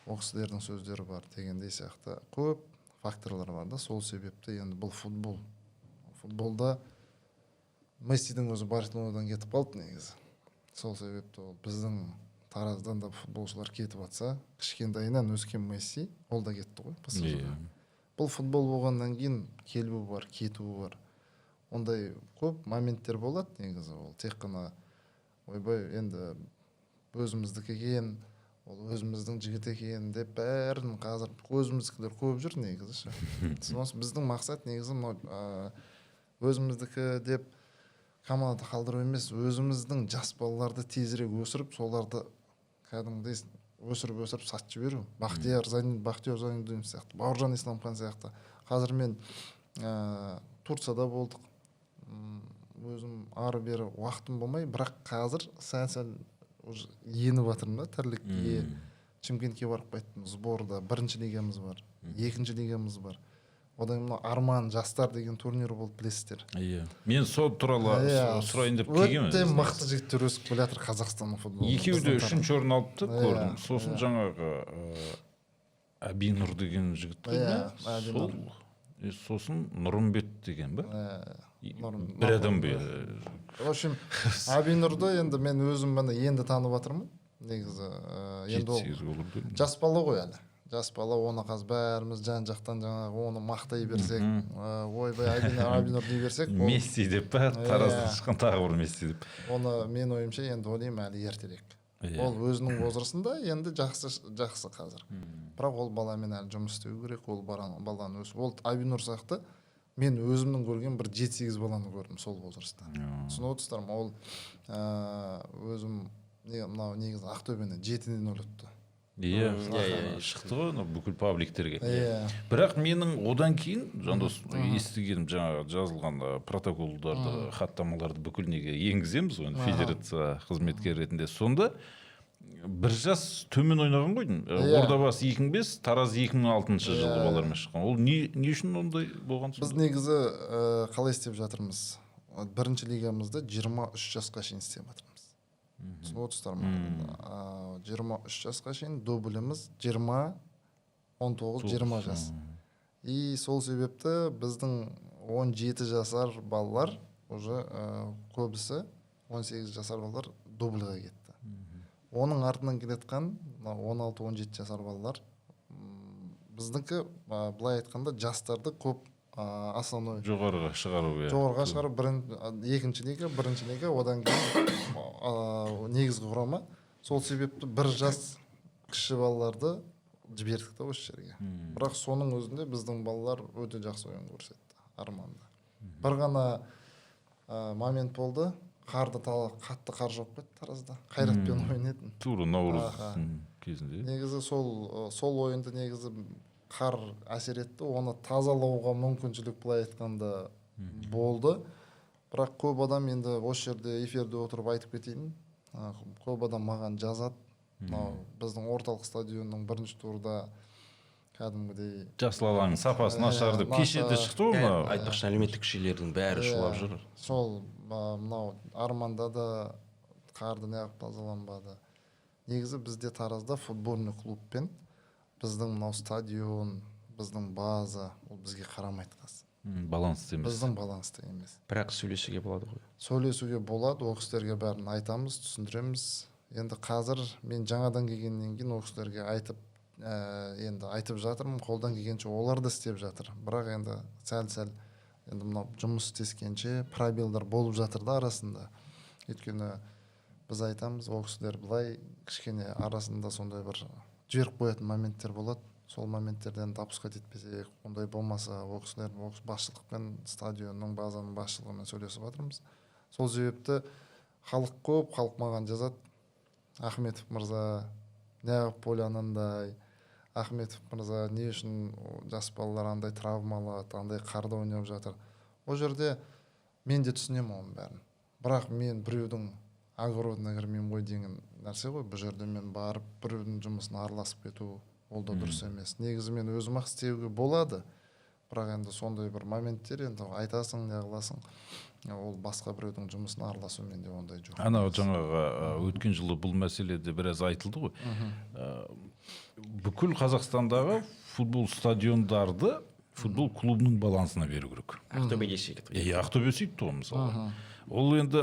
Ол кісілердің сөздері бар дегендей сияқты көп факторлар бар да. Сол себепті енді бұл футбол. Футболда Мессидің өзі Барселонадан кетіп қалды негізі. Сол себепті ол біздің тараздан да футболшылар кетіп жатса, кішкентайынан өскен Месси, ол да кетті ғой. Бұл футбол болғаннан кейін келуі бар, кетуі бар. Ондай көп моменттер болады негізі. Ол тек қана ойбай енді өзіміздікі екен, ол өзіміздің жігіт екен деп бәрін қазір өзіміздікілер көп жүр негізі. Біздің мақсат негізі өзіміздікі деп командада қалдыру емес, өзіміздің жас балаларды тезірек өсіріп, соларды кәдімгідей өсіріп сатып жіберу. Бақтияр Зайнуддин сияқты, Бауыржан Исламхан сияқты. Қазір мен Турцияда болдық. Өзім ары-бері уақытым болмай, бірақ қазір сәл еніп жатырмын да, тірлікке. Шымкентке барып қайттым. Сборда 1-ші лигамыз бар, 2-ші лигамыз бар. Одан мына Арман жастар деген турнир болды, білесіздер. Иә. Мен сол туралы сұрайын деп келгенмін. Өте мықты жігіттер өсіп келе жатыр Қазақстанның футболында. Екеуі де 3-ші орын алыпты, көрдім. Сосын жаңағы Абинұр деген жігіт қой. Сосын Нұрымбет деген ба? Бір адам ба? В общем, Абинұрды енді мен өзім енді танып жатырмын. Негізі енді ол жас бала ғой әлі. жас бала, оны қазір бәріміз жан жақтан жаңағы оны мақтай берсек, ойбай Айбинур дей берсек, Месси деп па, тараздан шыққан тағы бір Месси деп. оны мен ойымша енді ойлаймын әлі ертерек. Ол өзінің возрастында енді жақсы қазір. Бірақ ол баламен әлі жұмыс істеу керек, ол баланы өсіп. Ол Айбинур сияқты мен өзімнің көрген бір 7-8 баланы көрдім сол возрастта. Түсініп отырсыздар ма? Ол өзім мынау негізі Ақтөбені 7-ден өліпті. Иә, шықты ғой бүкіл пабликтерге. Бірақ менің одан кейін Жандос естігенім, жаңағы жазылған протоколдарды, хаттамаларды бүкіл неге енгіземіз ғой, федерация қызметкері ретінде. Сонда бір жас төмен ойнаған ғой. Ордабасы 2005, Тараз 2006 жылы балалармен шыққан. Ол не үшін ондай болған? Біз негізі қалай істеп жатырмыз? Бірінші лигамызды 23 жасқа шейін істеп жатырмыз. Түсініп отырсыздар ма? 23 жасқа шейін дубліміз 20, 19, 20 жас. И сол себепті біздің 17 жасар балалар уже көбісі 18 жасар балалар дубльға кетті. Оның артынан келетқан 16-17 жасар балалар біздікі былай айтқанда жастарды көп основной жоғарыға шығару. Жоғарыға шығару, екінші лига, бірінші лига, одан кейін негізгі құрама. Сол себепті бір жас кіші балаларды жібердік та осы жерге. Бірақ соның өзінде біздің балалар өте жақсы ойын көрсетті, арманда. Бір ғана момент болды, қатты қар жауып кетті Таразда. Қайратпен ойнайтын. Тура Наурыз кезінде. Негізі сол ойынды негізі қар әсер етті, оны тазалауға мүмкіншілік былай айтқанда болды. Бірақ көп адам енді осы жерде эфирде отырып айтып кетейін. Көп адам маған жазады. Біздің орталық стадионның бірінші турда кәдімгідей Жасыл алаңның сапасы нашар деп кешеде шықты ғой. Айтпақшы әлеуметтік желілердің бәрі шулап жүр. Сол мынау Арманда да қарды неғып тазаланбады. Негізі бізде Таразда футбольный клубпен біздің мынау стадион, біздің база, ол бізге қарамайды қазір. Балансты емес. Біздің балансты емес. Бірақ сөйлесуге болады ғой. Сөйлесуге болады, ол кісілерге бәрін айтамыз, түсіндіреміз. Енді қазір мен жаңадан келгеннен кейін ол кісілерге енді айтып жатырмын, қолдан келгенше олар да істеп жатыр. Бірақ енді сәл енді мынау жұмыс істескенше пробелдар болып жатыр да арасында. Өйткені біз айтамыз, ол кісілер былай кішкене арасында сондай бір жіберіп қоятын моменттер болады. Сол моменттерден допускать етпесек, ондай болмаса, ол кісілер басшылықпен, стадионның, базаның басшылығымен сөйлесіп жатырмыз. Сол себепті халық көп, халық маған жазады. Ахметов мырза, неғып поле анандай, Ахметов мырза, не үшін жас балалар андай травмалады, андай қарда ойнап жатыр. Ол жерде мен де түсінемін оның бәрін. Бірақ мен біреудің огородына кірмеймін ғой деген нәрсе ғой. Бұл жерде мен барып біреудің жұмысына араласып кету, ол да дұрыс емес. Негізі мен өзім ақ істеуге болады. Бірақ енді сондай бір моменттер, енді айтасың, не қыласың, ол басқа біреудің жұмысына араласу менде ондай жоқ. Анау жаңағы өткен жылы бұл мәселеде біраз айтылды ғой. Бүкіл Қазақстандағы футбол стадиондарды футбол клубының балансына беру керек. Ақтөбеде сөйтіп. Ақтөбе сөйтті ғой мысалы. Ол енді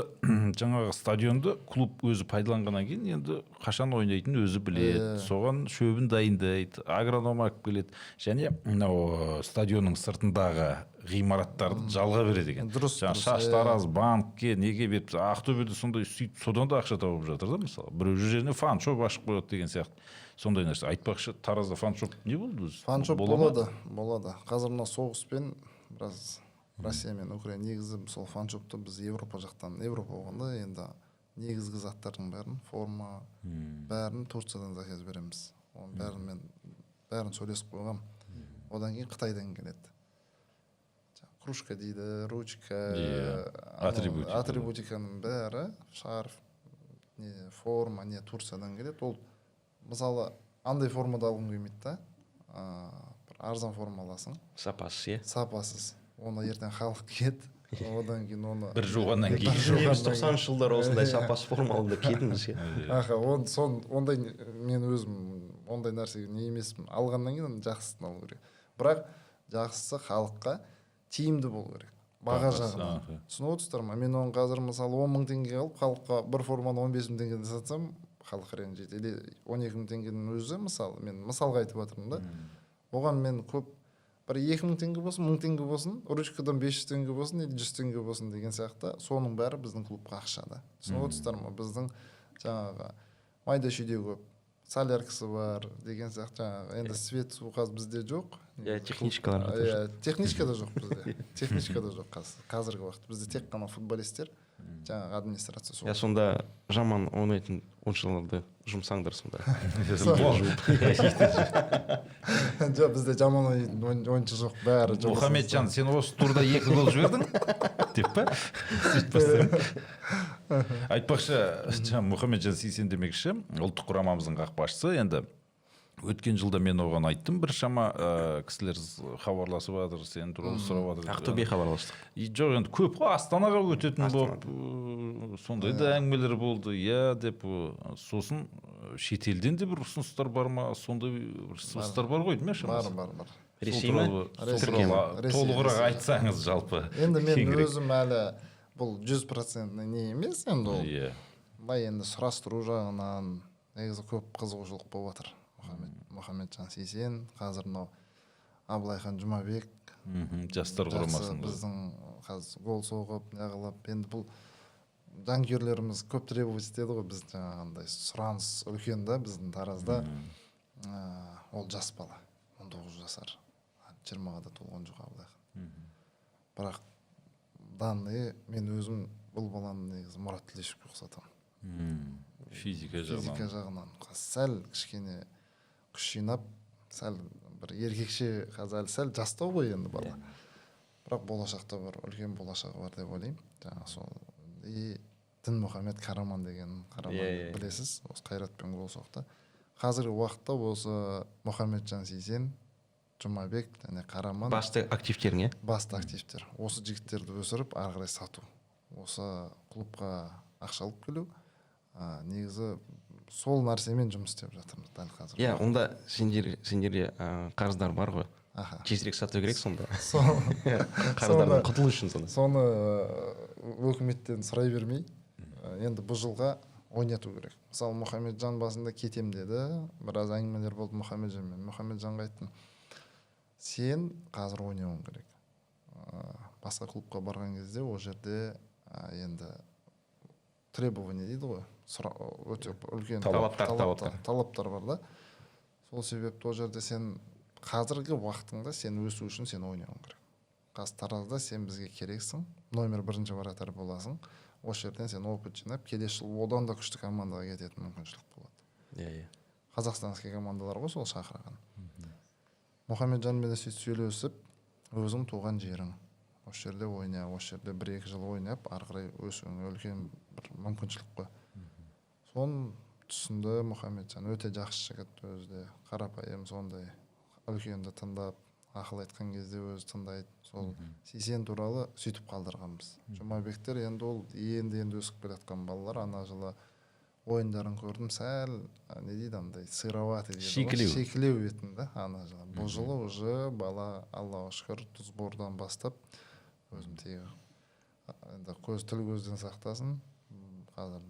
жаңағы стадионды клуб өзі пайдаланғаннан кейін енді қашан ойнайтынын өзі біледі. Соған шөбін дайындайды, агроном алып келеді. Және мынау стадионның сыртындағы ғимараттарды жалға береді екен. Шаштараз, банкке, неге беріп, Ақтөбеде сондай сөйтіп, содан да ақша тауып жатыр да мысалы. Біреу жеріне фан-шоп ашып қояды деген сияқты. Сондай нәрсе. Айтпақшы, Таразда фан-шоп не болды? Фан-шоп болады. Қазір мына соғыспен біраз Россия мен Украина негізі сол фан-шопты біз Европа болғанда енді негізгі заттардың бәрін, форма, бәрін Турциядан заказ береміз. Оның бәрін сөйлесіп қойғам. Одан кейін Қытайдан келеді. Кружка дейді, ручка, атрибутиканың бәрі, шарф, форма, Турциядан келеді. Ол мысалы андай формада алғым келмейді да, арзан форма аласың. Сапасыз. Оны ертең халық киеді, одан кейін оны бір жуғаннан кейін 90 жылдар осындай сапасы формалында кидіңіз. Ондай мен өзім ондай нәрсеге не емеспін. Алғаннан кейін жақсысын алу керек. Бірақ жақсысы халыққа тиімді болу керек. Баға жағынан. Түсініп отырсыздар ма? Мен оны қазір мысалы 10 мың теңге алып, халыққа бір форманы 15 мың теңгеден сатсам, халық ренжиді. Или 12 мың теңгенің өзі, мысалы мен мысалға айтып жатырмын да, оған мен көп бір 2 мың теңге болсын, 1000 теңге болсын, ручкадан 500 теңге болсын или 100 теңге болсын деген сияқты, соның бәрі біздің клубқа ақша да. Түсініп отырсыздар ма? Біздің жаңағы майда шүйде көп, соляркасы бар деген сияқты, жаңағы енді свет су қазір бізде жоқ. Техничкалар. Техничка да жоқ бізде. Техничка да жоқ қазіргі уақытта. Бізде тек қана футболисттер, жаңағы администрация сол. Сонда жаман ойнайтын ойыншыларды жұмсаңдар сонда. Жоқ, бізде жаман ойыншы жоқ, бәрі жоқ. Мұхамеджан, сен осы турда 2 гол жібердің деп па? Айтпақшы, Мұхамеджан Сейсен демекші, ұлттық құрамамыздың қақпашысы. Енді өткен жылда мен оған айттым, біршама кісілер хабарласып жатыр, сен туралы сұрап жатыр. Ақтөбе хабарластық. Жоқ, енді көп қой, Астанаға өтетін болып, сондай да әңгімелер болды, иә деп. Сосын шетелден де бір ұсыныстар бар ма? Сондай бір ұсыныстар бар ғой, деймін шамасы? Бар. Ресей ме? Толығырақ айтсаңыз жалпы. Енді мен өзім әлі бұл 100% не емес, енді ол. Былай енді сұрастыру жағынан негізі көп қызығушылық болып жатыр. Мұхамеджан Сейсен, қазір мынау Абылайхан Жұмабек, жастар құрамасында біздің қазір гол соғып, неғылып, енді бұл жанкүйерлеріміз көп требовать етеді ғой, біз жаңағындай сұраныс үлкен да біздің Таразда. Ол жас бала, 19 жасар, 20-ға да толған жоқ Абылайхан. Бірақ данные мен өзім бұл баланы негізі Мұрат Тілешевке ұқсатамын. Физика жағынан сәл кішкене күш жинап, сәл бір еркекше, қазір сәл жастау ғой енді бала. Бірақ болашақта бір үлкен болашағы бар деп ойлаймын. Жаңағы сол Дінмұхамед Қараман деген Қараман білесіз, осы Қайратпен гол соқты. Қазіргі уақытта осы Мұхамеджан Сейсен, Жұмабек және Қараман басты активтерің, басты активтер. Осы жігіттерді өсіріп, ары қарай сату. Осы клубқа ақша алып келу. Негізі сол нәрсемен жұмыс істеп жатырмыз дәл қазір. Онда сендерде қарыздар бар ғой. Тезірек сату керек сонда. Қарыздардан құтылу үшін сонда. Соны өкіметтен сұрай бермей, енді бұл жылға ойнату керек. Мысалы, Мұхамеджан басында кетем деді, біраз әңгімелер болды Мұхамеджанмен. Мұхамеджанға айттым, сен қазір ойнауың керек. Басқа клубқа барған кезде ол жерде енді требование дейді ғой, өте үлкен талаптар бар да. Сол себепті ол жерде сен қазіргі уақытыңда сен өсу үшін сен ойнауың керек. Қазір Таразда сен бізге керексің, номер 1 вратарь боласың. Осы жерден сен опыт жинап, келесі жыл одан да күшті командаға кететін мүмкіншілік болады. Қазақстанский командалар ғой сол шақырған. Мұхамеджанмен сөйтіп сөйлесіп, өзің туған жерің. Осы жерде ойна, осы жерде 1-2 жыл ойнап, ары қарай өсуің үлкен бір мүмкіншілік қой. Соны түсінді Мұхамеджан, өте жақсы жігіт өзі де, қарапайым сондай, үлкенді тыңдап, ақыл айтқан кезде өзі тыңдайды. Сол Сейсен туралы сөйтіп қалдырғанбыз. Жұмабектер енді ол енді өсіп келатқан балалар, ана жылы ойындарын көрдім, сәл не дейді андай сыроватый дейді, шекілеу етін да ана жылы. Бұл жылы уже бала, Аллаға шүкір, сбордан бастап өзім тегі енді тіл көзден сақтасын. Қазір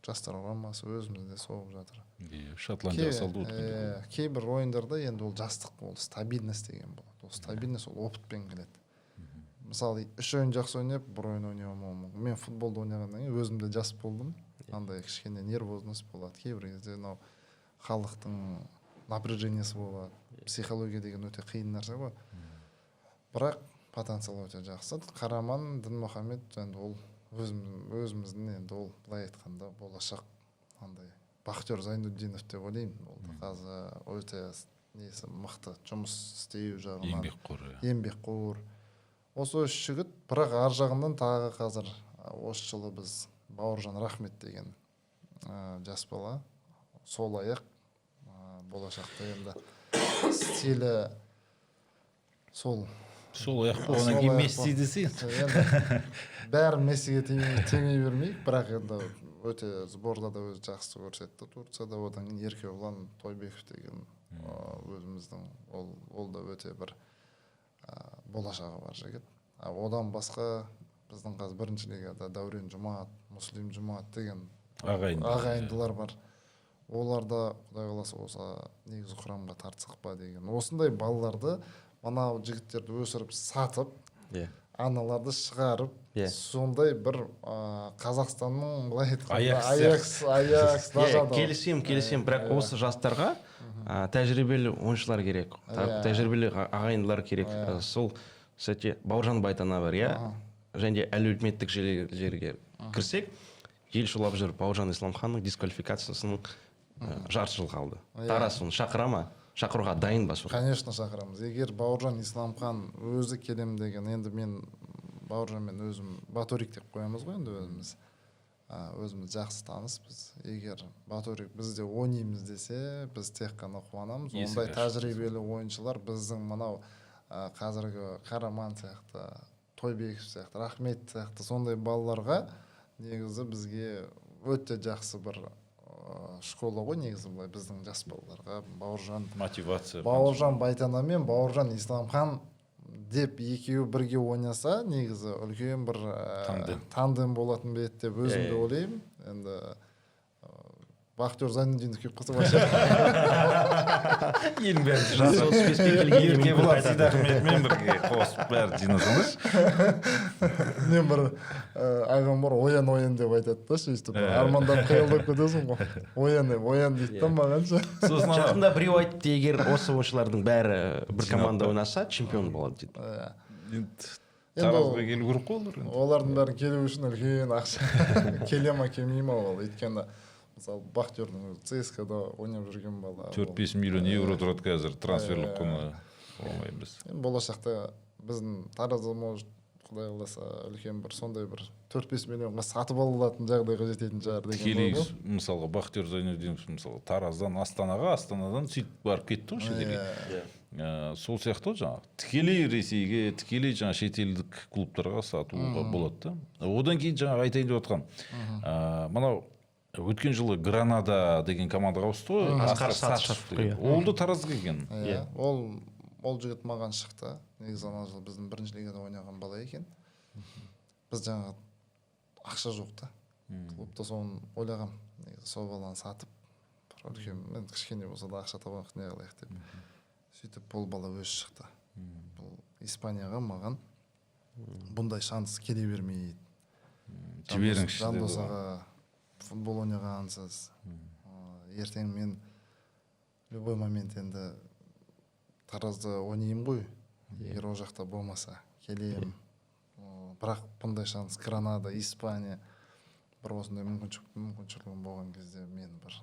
жастар құрамасы өзімізде соғып жатыр. Шотландия салды өткен. Кейбір ойындарда енді ол жастық болды, стабильность деген болады. Ол стабильность ол опытпен келеді. Мысалы, 3 ойын жақсы ойнап, 1 ойын ойнамауым мүмкін. Мен футболды ойнағаннан кейін өзім де жас болдым. Андай кішкене нервозность болады. Кейбір кезде мынау халықтың напряжениесі болады. Психология деген өте қиын нәрсе ғой. Бірақ потенциал өте жақсы. Қараман, Дінмұхамед, енді ол өзіміздің енді ол былай айтқанда болашақ андай Бақтияр Зайнутдинов деп ойлаймын. Ол қазір өте несі мықты жұмыс істеу жағынан. Еңбекқор. Осы үш жігіт, бірақ ар жағынан тағы қазір осы жылы біз Бауыржан Рахмет деген жас бала, сол аяқ болашақта енді стилі сол аяқ болғаннан кейін Месси десе бәрі Мессиге теңей бермейік, бірақ енді өте сборда да өзі жақсы көрсетті. Турцияда одан кейін Еркебұлан Тойбеков деген өзіміздің ол да өте бір болашағы бар жігіт. Одан басқа біздің қазір 1-ші лигада Дәурен Жұмат, Муслим Жұмат деген ағайындылар бар. оларда құдай қаласа болса негізі құрамға тартсақ па деген осындай балаларды мынау жігіттерді өсіріп сатып иә аналарды шығарып Иә. сондай бір Қазақстанның былай Аякс Аякс иә келісемін бірақ осы жастарға тәжірибелі ойыншылар керек тәжірибелі ағайындылар керек сол кстати бауыржан байтана бар иә және әлеуметтік желілерге кірсек ел шулап жүр бауыржан исламханның дисквалификациясының жарты жыл қалды тарас оны шақыра ма шақыруға дайын ба сол конечно шақырамыз егер бауыржан исламхан өзі келем деген енді мен бауыржанмен өзім батурик деп қоямыз ғой енді өзіміз жақсы таныспыз егер батурик бізде ойнаймыз десе біз тек қана қуанамыз ондай тәжірибелі ойыншылар біздің мынау қазіргі Қараман сияқты Тойбеков сияқты Рахмет сияқты сондай балаларға негізі бізге өте жақсы бір школа ғой негізі былай біздің жас балаларға мотивация бауыржан байтана мен бауыржан исламхан деп екеуі бірге ойнаса негізі үлкен бір тандем болатын ба еді деп өзім де ойлаймын енді Бақтияр Зайнутдиновке қосып елдің бәрін ерке болат Сейдахметмен бірге қосып бәрі жинасаңыз мен бір ағам бар оян деп айтады да сөйтіп армандап қиялдап кетесің ғой оян дейді да маған ше жақында біреу айтты егер осы ойыншылардың бәрі бір команда ойнаса чемпион болады дейді таразға келу керек қой олардың бәрі келу үшін үлкен ақша келе ма келмей ма ол өйткені мысалы Бақтиярдың ЦСКА-да ойнап жүрген бала 4-5 миллион евро тұрады қазір трансферлік құны оңай емес болашақта біздің таразда может құдай қаласа үлкен бір сондай бір 4-5 миллионға сатып алынатын жағдайға жететін шығар деген тікелей мысалға Бақтияр Зайнутдинов мысалы тараздан астанаға астанадан сөйтіп барып кетті ғой шетелге сол сияқты жаңағы тікелей Ресейге тікелей жаңағы шетелдік клубтарға сатуға болады да одан кейін жаңағы айтайын деп отқан мынау өткен жылы Гранада деген командаға ауысты ғой Асқар Сатышев ол да таразға келген иә ол жігіт маған шықты негізі ана жылы біздің бірінші лигада ойнаған бала екен біз жаңағы ақша жоқ та клубта соны ойлағам негізі сол баланы сатып үлкен енді кішкене болса да ақша табайық не қылайық деп сөйтіп бұл бала өзі шықты бұл Испанияға маған бұндай шанс келе бермейді жіберіңізші Жандос аға футбол ойнағансыз ертең мен любой момент енді таразда ойнаймын ғой егер ол жақта болмаса келем бірақ бұндай шанс Гранада Испания бір осындай мүмкіншілігім болған кезде мен бір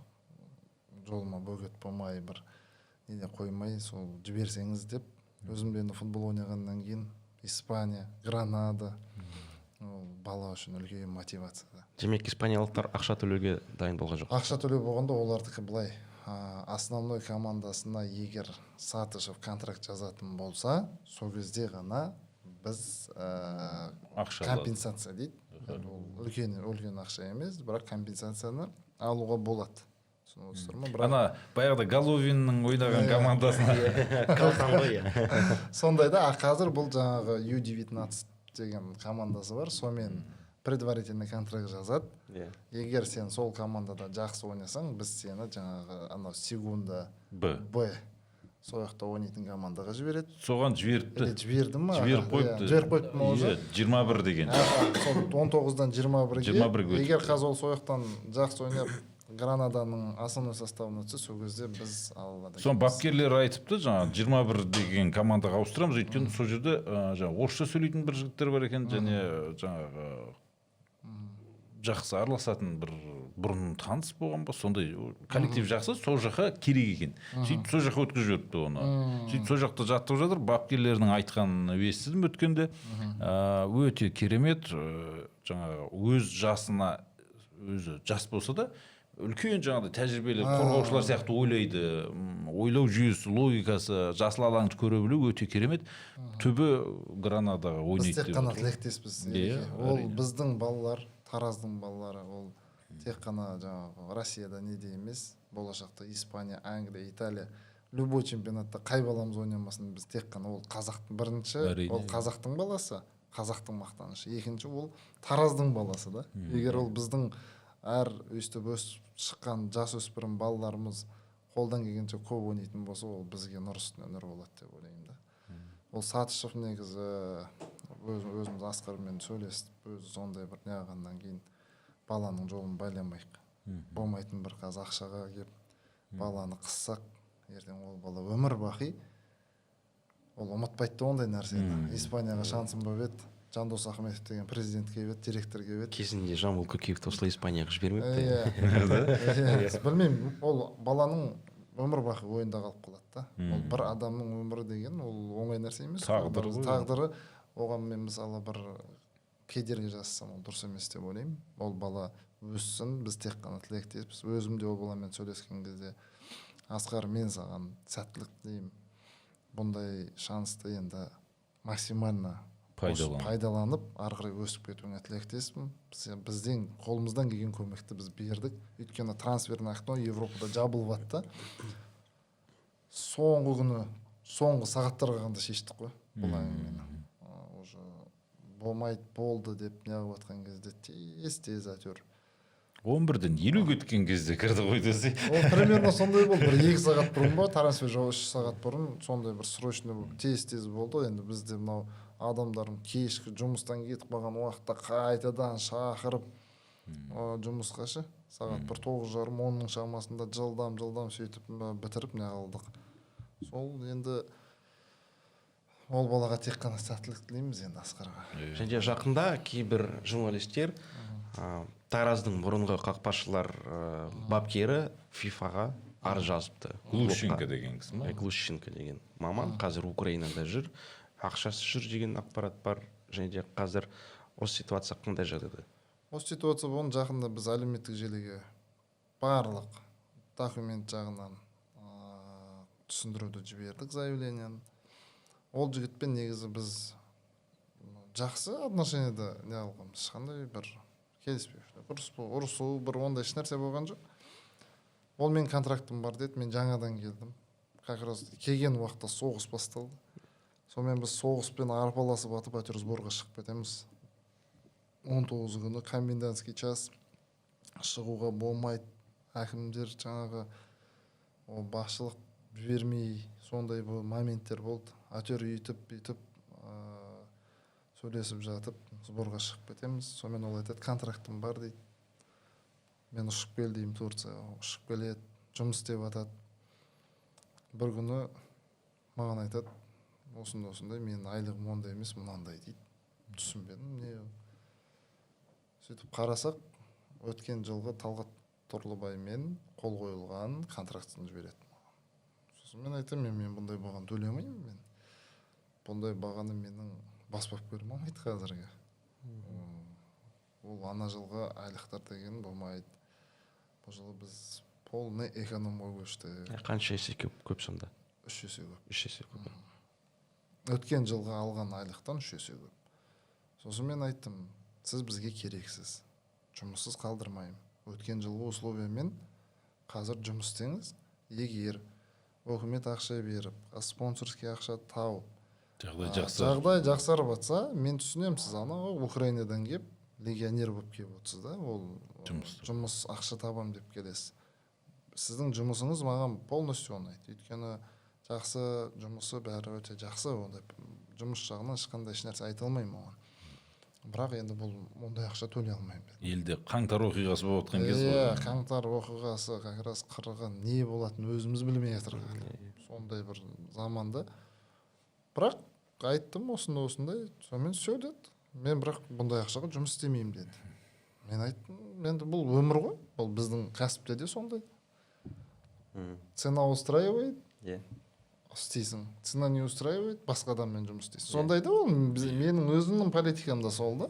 жолыма бөгет болмай бір неде қоймай сол жіберсеңіз деп өзім де енді футбол ойнағаннан кейін Испания Гранада ол бала үшін үлкен мотивация. Демек испаниялықтар ақша төлеуге дайын болған жоқ. Ақша төлеу болғанда олардікі былай основной командасына егер Сатышев контракт жазатын болса, сол кезде ғана біз компенсация дейді. Ол үлкен ақша емес, бірақ компенсацияны алуға болады. Ана баяғыда Головиннің ойнаған командасына Калтан ғой. Сондай да, қазір бұл жаңағы U19 деген командасы бар, сонымен предварительный контракт жазады. Егер сен сол командада жақсы ойнасаң, біз сені жаңағы ана сегунда Б сол жақта ойнайтын командаға жібереді. Соған жіберіпті. Жіберді ма? Жіберіп қойыпты. Жіберіп қойыпты ма уже? 21 деген. Сол 19-дан 21-ге. Егер қазір сол жақтан жақсы ойнап Гранаданың основной составына түссе, сол кезде біз алады. Сон бапкерлер айтыпты, жаңағы 21 деген командаға ауыстырамыз, өйткені сол жерде жаңағы орысша сөйлейтін бір жігіттер бар екен, және жаңағы жақсы араласатын бір бұрын таныс болған ба, сондай коллектив жақсы, сол жаққа керек екен. Сөйтіп сол жаққа өткізіп жіберіпті оны. Сөйтіп сол жақта жаттығып жатыр, бапкерлердің айтқанын естідім өткенде. Өте керемет, жаңағы өз жасына өзі жас болса да үлкен жаңағыдай тәжірибелі қорғаушылар сияқты ойлайды, ойлау жүйесі, логикасы, жасыл алаңды көре білу өте керемет. Түбі Гранадаға ойнайды. Біз тек қана тілектеспіз. Ол біздің балалар, Тараздың балалары, ол тек қана жаңағы Россияда неде емес, болашақта Испания, Англия, Италия, любой чемпионатта қай баламыз ойнамасын, біз тек қана ол қазақтың бірінші, ол қазақтың баласы, қазақтың мақтанышы. Екінші ол Тараздың баласы да. Егер ол біздің әр өйстіп өсіп шыққан жасөспірім балаларымыз қолдан келгенше көп ойнайтын болса, ол бізге нұр үстіне нұр болады деп ойлаймын да. Ол Сатышев негізі өзіміз Асқармен сөйлестіп, өзі сондай бір не қылғаннан кейін баланың жолын байламайық. Болмайтын бір қазір ақшаға келіп баланы қыссақ, ертең ол бала өмір бақи ол ұмытпайды ондай нәрсені. Испанияға шансым болып еді. Жандос Ахметов деген президент келіп еді, директор келіп еді. Кезінде Жамбыл Көкеевті осылай Испанияға жібермепті. Иә. Білмеймін, ол баланың өмір бақи ойында қалып қалады да. Ол бір адамның өмірі деген ол оңай нәрсе емес. Тағдыры. Оған мен мысалы бір кедергі жасасам ол дұрыс емес деп ойлаймын. Ол бала өссін, біз тек қана тілектеспіз. Өзім де ол баламен сөйлескен кезде Асқар, мен саған сәттілік тілеймін. Бұндай шансты енді максимально пайдаланып, ары қарай өсіп кетуіңе тілектеспін. Бізден қолымыздан келген көмекті біз бердік. Өйткені трансферный окно Европада жабылып жатты. Соңғы күні, соңғы сағаттарға ғана шештік қой бұл әңгімені. Уже болмайды, болды деп не қылып жатқан кезде тез әйтеуір 11-ден 50 кеткен кезде кірді ғой десе. Ол примерно сондай болды. Бір 2 сағат бұрын ба, трансфер 3 сағат бұрын сондай бір срочный тез болды. Енді бізде мынау адамдардың кешкі жұмыстан кетіп қалған уақытта қайтадан шақырып жұмысқа ше сағат бір 9:30-10 шамасында жылдам сөйтіп бітіріп не қылдық. Сол енді ол балаға тек қана сәттілік тілейміз енді Асқарға. Және жақында кейбір журналистер Тараздың бұрынғы қақпашылар бапкері ФИФАға арыз жазыпты. Глушенко деген кісі ма? Глушенко деген маман қазір Украинада жүр, ақшасы жүр деген ақпарат бар. Және де қазір осы ситуация қандай жағдайда? Осы ситуация болған жақында біз әлеуметтік желіге барлық документ жағынан түсіндіруді жібердік, заявлениені. Ол жігітпен негізі біз жақсы отношенияда не алғанбыз, ешқандай бір келіспеушілік, ұрысу бір ондай ешнәрсе болған жоқ. Ол мен контрактым бар деді, мен жаңадан келдім. Как раз келген уақытта соғыс басталды. Сонымен біз соғыспен арпаласып атып әйтеуір сборға шығып кетеміз. 19 күні комендантский час шығуға болмайды. Әкімдер жаңағы басшылық жібермей сондай моменттер болды. Әйтеуір бүйтіп сөйлесіп жатып сборға шығып кетеміз. Сонымен ол айтады, контрактым бар дейді. Мен ұшып кел деймін Турцияға. Ұшып келеді, жұмыс істеп жатады. Бір күні маған айтады, осындай менің айлығым ондай емес, мынандай дейді. Түсінбедім, не? Сөйтіп қарасақ, өткен жылғы Талғат Тұрлыбаймен қол қойылған контрактын жібереді. Сосын мен айтамын, мен бұндай бағаны төлемеймін, мен. Бұндай бағаны менің баспап көрім алмайды қазірге. Ол ана жылғы айлықтар деген болмайды. Бұл жылы біз полный экономға көшті. Қанша есе көп сонда? 3 есе көп. 3 есе көп. Өткен жылғы алған айлықтан 3 есе көп. Сосын мен айттым, сіз бізге керексіз. Жұмыссыз қалдырмайым. Өткен жылғы условиямен қазір жұмыс істеңіз. Егер өкімет ақша беріп, спонсорский ақша тауып, жағдай жақсарып жатса, мен түсінемін, сіз анау Украинадан келіп, легионер болып келіп отырсыз да, ол жұмыс ақша табам деп келесіз. Сіздің жұмысыңыз маған полностью ұнайды. Өйткені жақсы жұмысы бәрі өте жақсы, ондай жұмыс жағынан ешқандай ешнәрсе айта алмаймын оған. Бірақ енді бұл ондай ақша төлей алмаймын. Елде қаңтар оқиғасы болып отқан кез ғой. Иә, қаңтар оқиғасы как раз қырғын не болатынын өзіміз білмей жатырмыз. Сондай бір заманда. Бірақ айттым осындай, сонымен сөйледі. Мен бірақ бұндай ақшаға жұмыс істемеймін деді. Мен айттым, енді бұл өмір ғой, бұл біздің кәсіпте де сондай. Цена устраивает, істейсің. Цена не устраивает, басқа адаммен жұмыс істейсің. Сондай да ол менің өзімнің политикамда сол да.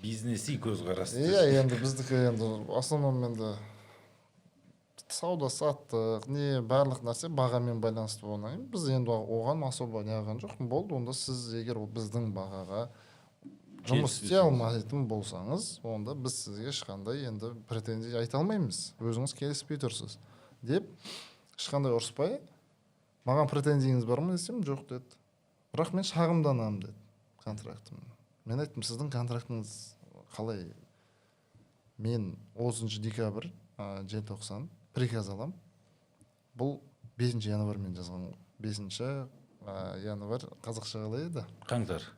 Бизнеси көзқарас. Иә, енді біздікі енді основном енді сауда саттық, не барлық нәрсе бағамен байланысты болғаннан кейін біз енді оған особо не қылған жоқ. Болды, онда сіз егер біздің бағаға жұмыс істей алмайтын болсаңыз, онда біз сізге ешқандай енді претензия айта алмаймыз. Өзіңіз келіспей тұрсыз деп ешқандай ұрыспай, маған претензияңыз бар ма десем, жоқ деді. Бірақ мен шағымданамын деді контрактым. Мен айттым, сіздің контрактыңыз қалай мен 30 декабрь желтоқсан приказ алам. Бұл 5 январьмен жазған. 5 январь қазақша қалай еді?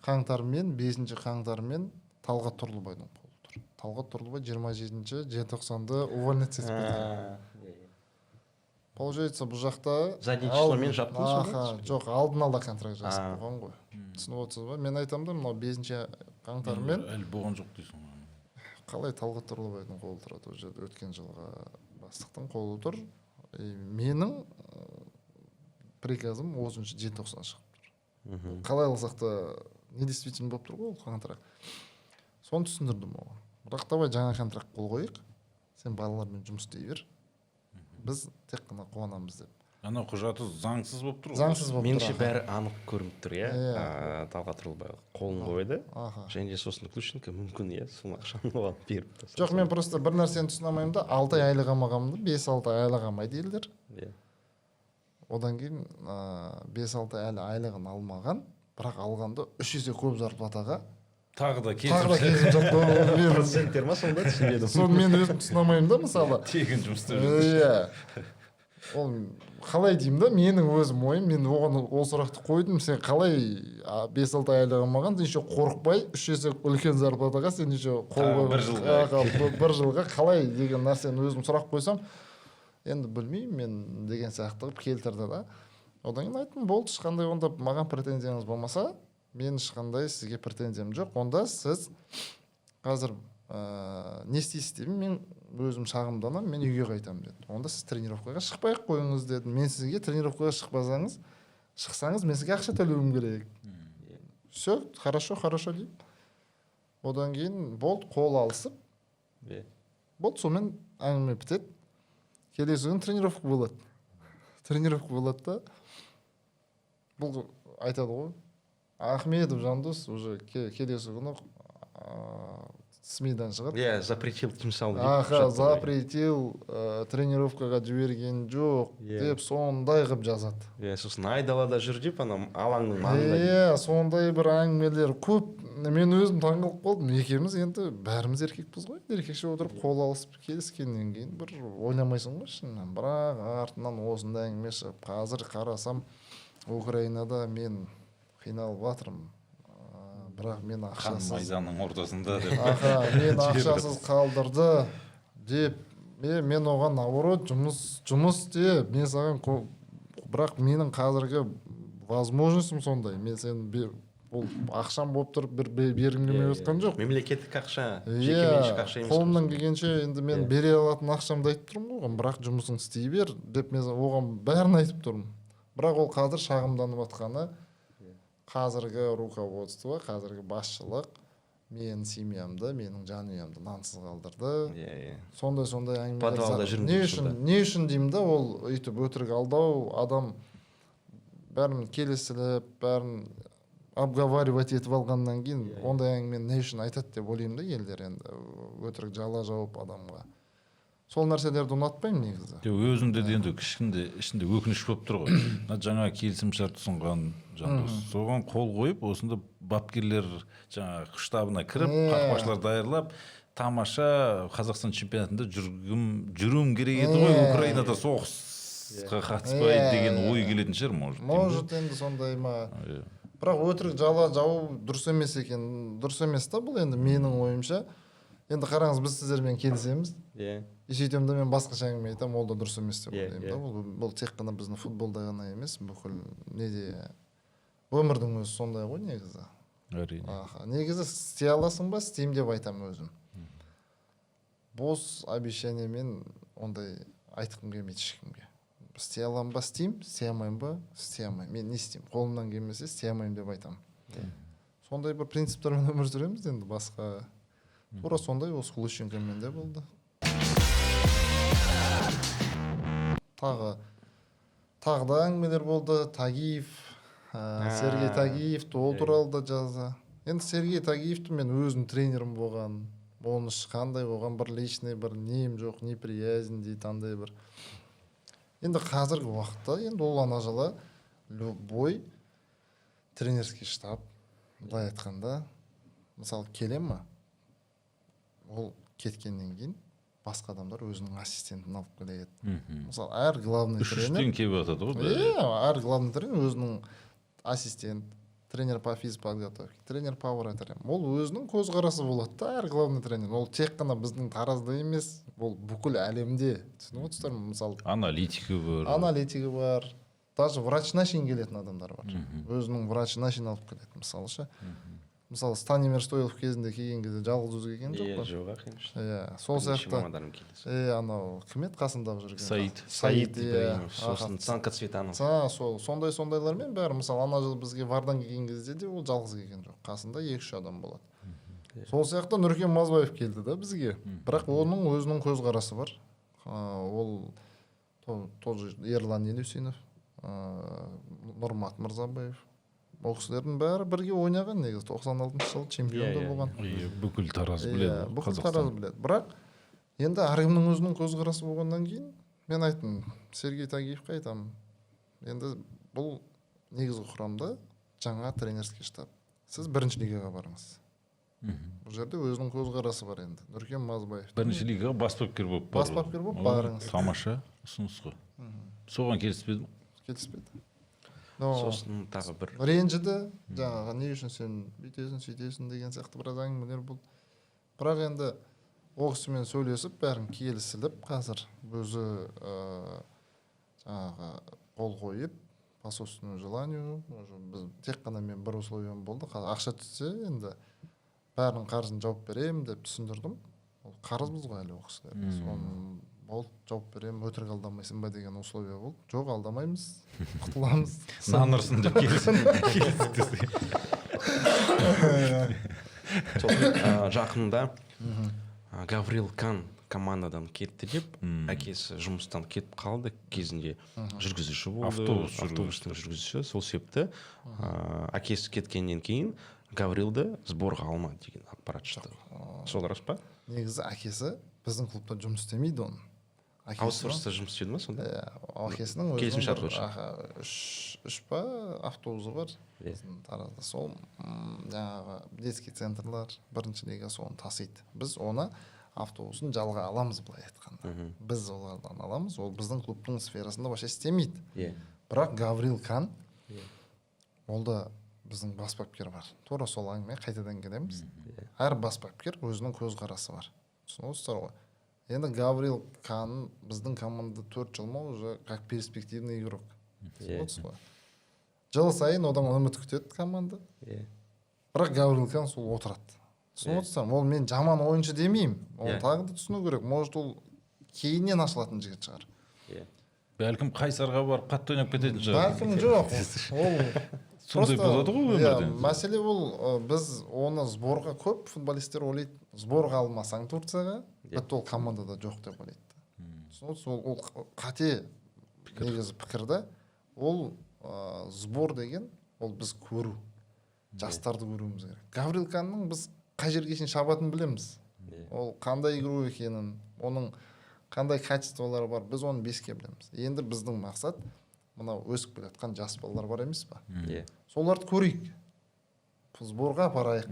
Қаңтармен 5 қаңтармен Талғат Тұрлыбайдың қолы тұр. Талғат Тұрлыбай 27 желтоқсанда увольняться етіп кетті. Получается, бұл жақта задний числомен жаптыңыз сонда? Жоқ, алдын ала контракт жазып қойған ғой. Түсініп отырсыз ба? Мен айтамын да, мынау 5 қаңтармен әлі болған жоқ дейсің. қалай Талғат Тұрлыбайдың қолы тұрады, ол жерде өткен жылға бастықтың қолы тұр. Менің приказым 30 желтоқсан шығып тұр. Қалай алсақ та недействительно болып тұр ғой ол контракт. Соны түсіндірдім оған. Бірақ давай жаңа контракт қол қойық. Сен балалармен жұмыс істей бер. Біз тек қана қуанамыз деп. Ана құжаты заңсыз болып тұр ғой. Заңсыз болып тұр. Меніңше бәрі анық көрініп тұр, иә. Талғат Тұрлыбай қолын қойды. Және де сосын Ключенко мүмкін, иә, сол ақшаны оған беріп тастады. Жоқ, мен просто бір нәрсені түсіне алмаймын да, 6 ай айлығамағанымды 5-6 ай айлығамайды елдер. Одан кейін 5-6 ай айлығын алмаған, бірақ алғанда 3 есе көп зарплатаға Тағы да кезім жатты. Проценттер ма сонда түсінбедім. Соны мен өзім түсіне алмаймын да, мысалы. Тегін жұмыс істеп жүрсің. Иә. Ол қалай деймін да, менің өзім ойым, мен оған ол сұрақты қойдым, сен қалай 5-6 ай айлығамаған, сен еще қорықпай 3 есе үлкен зарплатаға сен еще қол қойып бір жылға қалай деген нәрсені өзім сұрақ қойсам, енді білмеймін мен деген сияқты қылып келтірді да. Одан кейін айттым, болды, ешқандай онда маған претензияңыз болмаса, мен ешқандай сізге претензиям жоқ. Онда сіз қазір не істейсіз дедім, мен өзім шағымданамын, мен үйге қайтамын деді. Онда сіз тренировкаға шықпай-ақ қойыңыз дедім. Мен сізге тренировкаға шықсаңыз, мен сізге ақша төлеуім керек. Все, хорошо деймін. Одан кейін болды, қол алысып. Болды, сонымен әңгіме бітеді. Келесі күн тренировка болады да. Бұл айтады ғой. Ахмедов Жандос уже келесі күні СМИдан шығады. Запретил тимсал. Запретил, тренировкаға жіберген жоқ деп сондай қып жазады. Сосын айдалада жүр деп, алаңның маңында. Сондай бір әңгімелер көп. Мен өзім таңғалып қалдым. Екеуміз енді бәріміз еркекпіз ғой. Еркекше отырып қол алысып келіскеннен кейін бір ойламайсың ғой шынымен. Бірақ артынан осындай әңгіме шығып, қазір қарасам Украинада мен қиналып жатырмын. Бірақ мен ақшасыз. Қан майданның ортасында деп. Мен ақшасыз қалдырды деп, мен оған наоборот жұмыс деп, мен саған, бірақ менің қазіргі возможностьым сондай. Мен сен ол ақшам болып тұрып бір бергім келмей отқан жоқ. Мемлекеттік ақша, жекеменшік ақша емес. Қолымнан келгенше енді мен бере алатын ақшамды айтып тұрмын ғой, бірақ жұмысың істей бер деп мен оған бәрін айтып тұрмын. Бірақ ол қазір шағымданып жатқаны қазіргі руководство, қазіргі басшылық менің семьямды, менің жанұямды нансыз қалдырды. Сондай әңгімелер. Не үшін деймін да, ол өйтіп өтірік алдау, адам бәрін келісіліп, бәрін обговаривать етіп алғаннан кейін ондай әңгімені не үшін айтады деп ойлаймын да елдер, енді өтірік жала жауып адамға. Сол нәрселерді ұнатпаймын негізі. Өзімде де енді ішінде өкініш болып тұр ғой. Жаңа келісім шарт ұсынған Жандос, соған қол қойып, осында бапкерлер жаңа штабына кіріп, қақпашылар даярлап, тамаша Қазақстан чемпионатында жүруім керек еді ғой, Украинада соғысқа қатыспай деген ой келетін шығар, может енді сондай ма. Бірақ өтірік жала жау дұрыс емес екен. Дұрыс емес та бұл, енді менің ойымша. Енді қараңыз, біз сіздермен келісеміз. Сөйтем да мен басқаша әңгіме айтамын, ол да дұрыс емес деп ойлаймын да. Бұл тек қана біздің футболда ғана емес, бүкіл неде өмірдің өзі сондай ғой негізі. Негізі істей аласың ба, істеймін деп айтамын өзім. Бос обещаниемен ондай айтқым келмейді ешкімге. Істей аламын ба, істеймін, істей алмаймын ба, істей алмаймын. Мен не істеймін? Қолымнан келмесе істей алмаймын деп айтамын. Сондай бір принциптермен өмір сүреміз енді, басқа. Тура сондай осы Ключенкомен де болды. Тағы да әңгімелер болды. Тагиев, Сергей Тагиев, ол туралы да жазды. Енді Сергей Тагиевті мен өзім тренерім болған. Оны қандай болған, бір личный, бір нем жоқ, неприязнь дейді, андай бір. Енді қазіргі уақытта, енді ол ана жылы любой тренерский штаб, былай айтқанда, мысалы келе ма? Ол кеткеннен кейін басқа адамдар өзінің ассистентін алып келеді. Мысалы әр главный үш тренер үштен келіп жатады ғой. әр главный тренер өзінің ассистент, тренер по физподготовке, тренер по вратарям, ол өзінің көзқарасы болады да. Әр главный тренер ол тек қана біздің Таразда емес, ол бүкіл әлемде, түсініп отырсыздар ма? Мысалы аналитигі бар, даже врачына шейін келетін адамдар бар. Өзінің врачына шейін алып келеді. Мысалы ше, мысалы Станимир Стойлов кезінде келген кезде жалғыз өзі келген жоқ па? Жоқ, конечно. Сол сияқты. Анау кім еді қасындағы жүрген? Саид Ибраимов, сосын Цанка Цветанов. Сондайлармен бәрі. Мысалы ана жылы бізге Вардан келген кезде де ол жалғыз келген жоқ. Қасында 2-3 адам болады. Сол сияқты Нұркен Мазбаев келді да бізге. Бірақ оның өзінің көзқарасы бар. Ол тоже Ерлан Елеусинов, Нұрмат Мырзабаев. Ол кісілердің бәрі бірге ойнаған, негізі 96 жылы чемпион да болған. Бүкіл Тараз біледі. Бүкіл Тараз біледі. Бірақ енді әркімнің өзінің көзқарасы болғаннан кейін мен айттым, Сергей Тагиевқа айтамын. Енді бұл негізгі құрамда жаңа тренерский штаб. Сіз бірінші лигаға барыңыз. Бұл жерде өзінің көзқарасы бар енді. Нұркен Мазбаев. Бірінші лигаға бас бапкер болып барыңыз. Тамаша ұсыныс қой. Соған келіспеді ме? Келіспеді. Сосын тағы бір ренжіді, жаңағы не үшін сен бүйтесің сөйтесің деген сияқты біраз әңгімелер болды. Бірақ енді ол кісімен сөйлесіп бәрін келісіліп, қазір өзі жаңағы қол қойып, по собственному желанию, біз тек қана мен бір условием болды, ақша түссе енді бәрінің қарызын жауып беремін деп түсіндірдім. Ол қарызбыз ғой әлі ол кісілерге. Соны болды, жауып беремін, өтірік алдамайсың ба деген условия болды. Жоқ, алдамаймыз, құтыламыз. Нан ұрсын деп келістік. Жақында Гаврил Кан командадан кетті деп, әкесі жұмыстан кетіп қалды кезінде, жүргізуші болды, автобустың жүргізуші. Сол себепті әкесі кеткеннен кейін Гаврилді сборға алмады деген ақпарат шықты. Сол рас па? Негізі әкесі біздің клубта жұмыс істемейді оның. Аутсорста жұмыс істеді ма сонда? Әкесінің келісімшарт бойынша. Үш па автобусы бар Таразда. Сол жаңағы детский центрлар бірінші лига соны тасиды. Біз оны автобусын жалға аламыз, былай айтқанда. Біз олардан аламыз, ол біздің клубтың сферасында вообще істемейді. Бірақ Гаврил Кан, ол да біздің бас бапкер бар. Тура сол әңгіме қайтадан келеміз. Әр бас бапкер өзінің көзқарасы бар. Түсінесіздер ғой. Енді Гаврил Кан біздің командада 4 жыл ма уже как перспективный игрок. Түсінесіз ғой. Жыл сайын одан үміт күтеді команда. Бірақ Гаврил Кан сол отырады. Түсінесіздер, ол мен жаман ойыншы демеймін. Оны тағы да түсіну керек. Может ол кейіннен ашылатын жігіт шығар. Бәлкім Қайсарға барып қатты ойнап кететін шығар. Бәлкім жоқ. Ол сондай болады ғой өмірде. Мәселе ол, біз оны сборға көп футболистер ойлайды, сборға алмасаң Турцияға, бітті ол командада жоқ деп ойлайды. Ол қате негізі пікірді. Ол сбор деген, ол біз көру, жастарды көруіміз керек. Гаврил Канның біз қай жерге шейін шабатын білеміз. Ол қандай игру екенін, оның қандай качестволары бар, біз оны беске білеміз. Енді біздің мақсат мынау өсіп келе жатқан жас балалар бар емес па? Соларды көрейік. Сборға апарайық.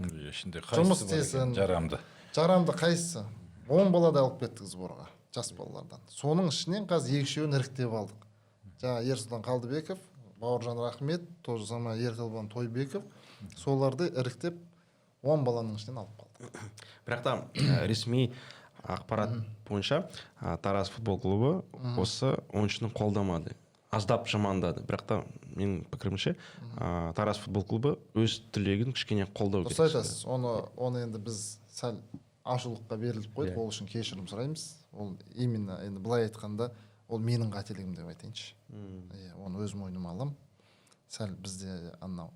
Жұмыс істесін. Жарамды қайсысы? 10 балада алып кеттік сборға, жас балалардан. Соның ішінен қазір 2-3-ін іріктеп алдық. Жаңа Ерсұлтан Қалдыбеков, Бауыржан Рахмет, тоже сама Еркелбан Тойбеков, соларды іріктеп 10 баланың ішінен алып қалдық. Бірақ та ресми ақпарат бойынша Тараз футбол клубы осы ойыншыны қолдамады. Аздап жамандады. Бірақ та менің пікірімше Тараз футбол клубы өз тілегін кішкене қолдау керек. Дұрыс айтасыз. Оны енді біз сәл ашулыққа беріліп қойдық, ол үшін кешірім сұраймыз. Ол именно енді былай айтқанда ол менің қателігім деп айтайыншы. Оны өз мойныма аламын. Сәл бізде анау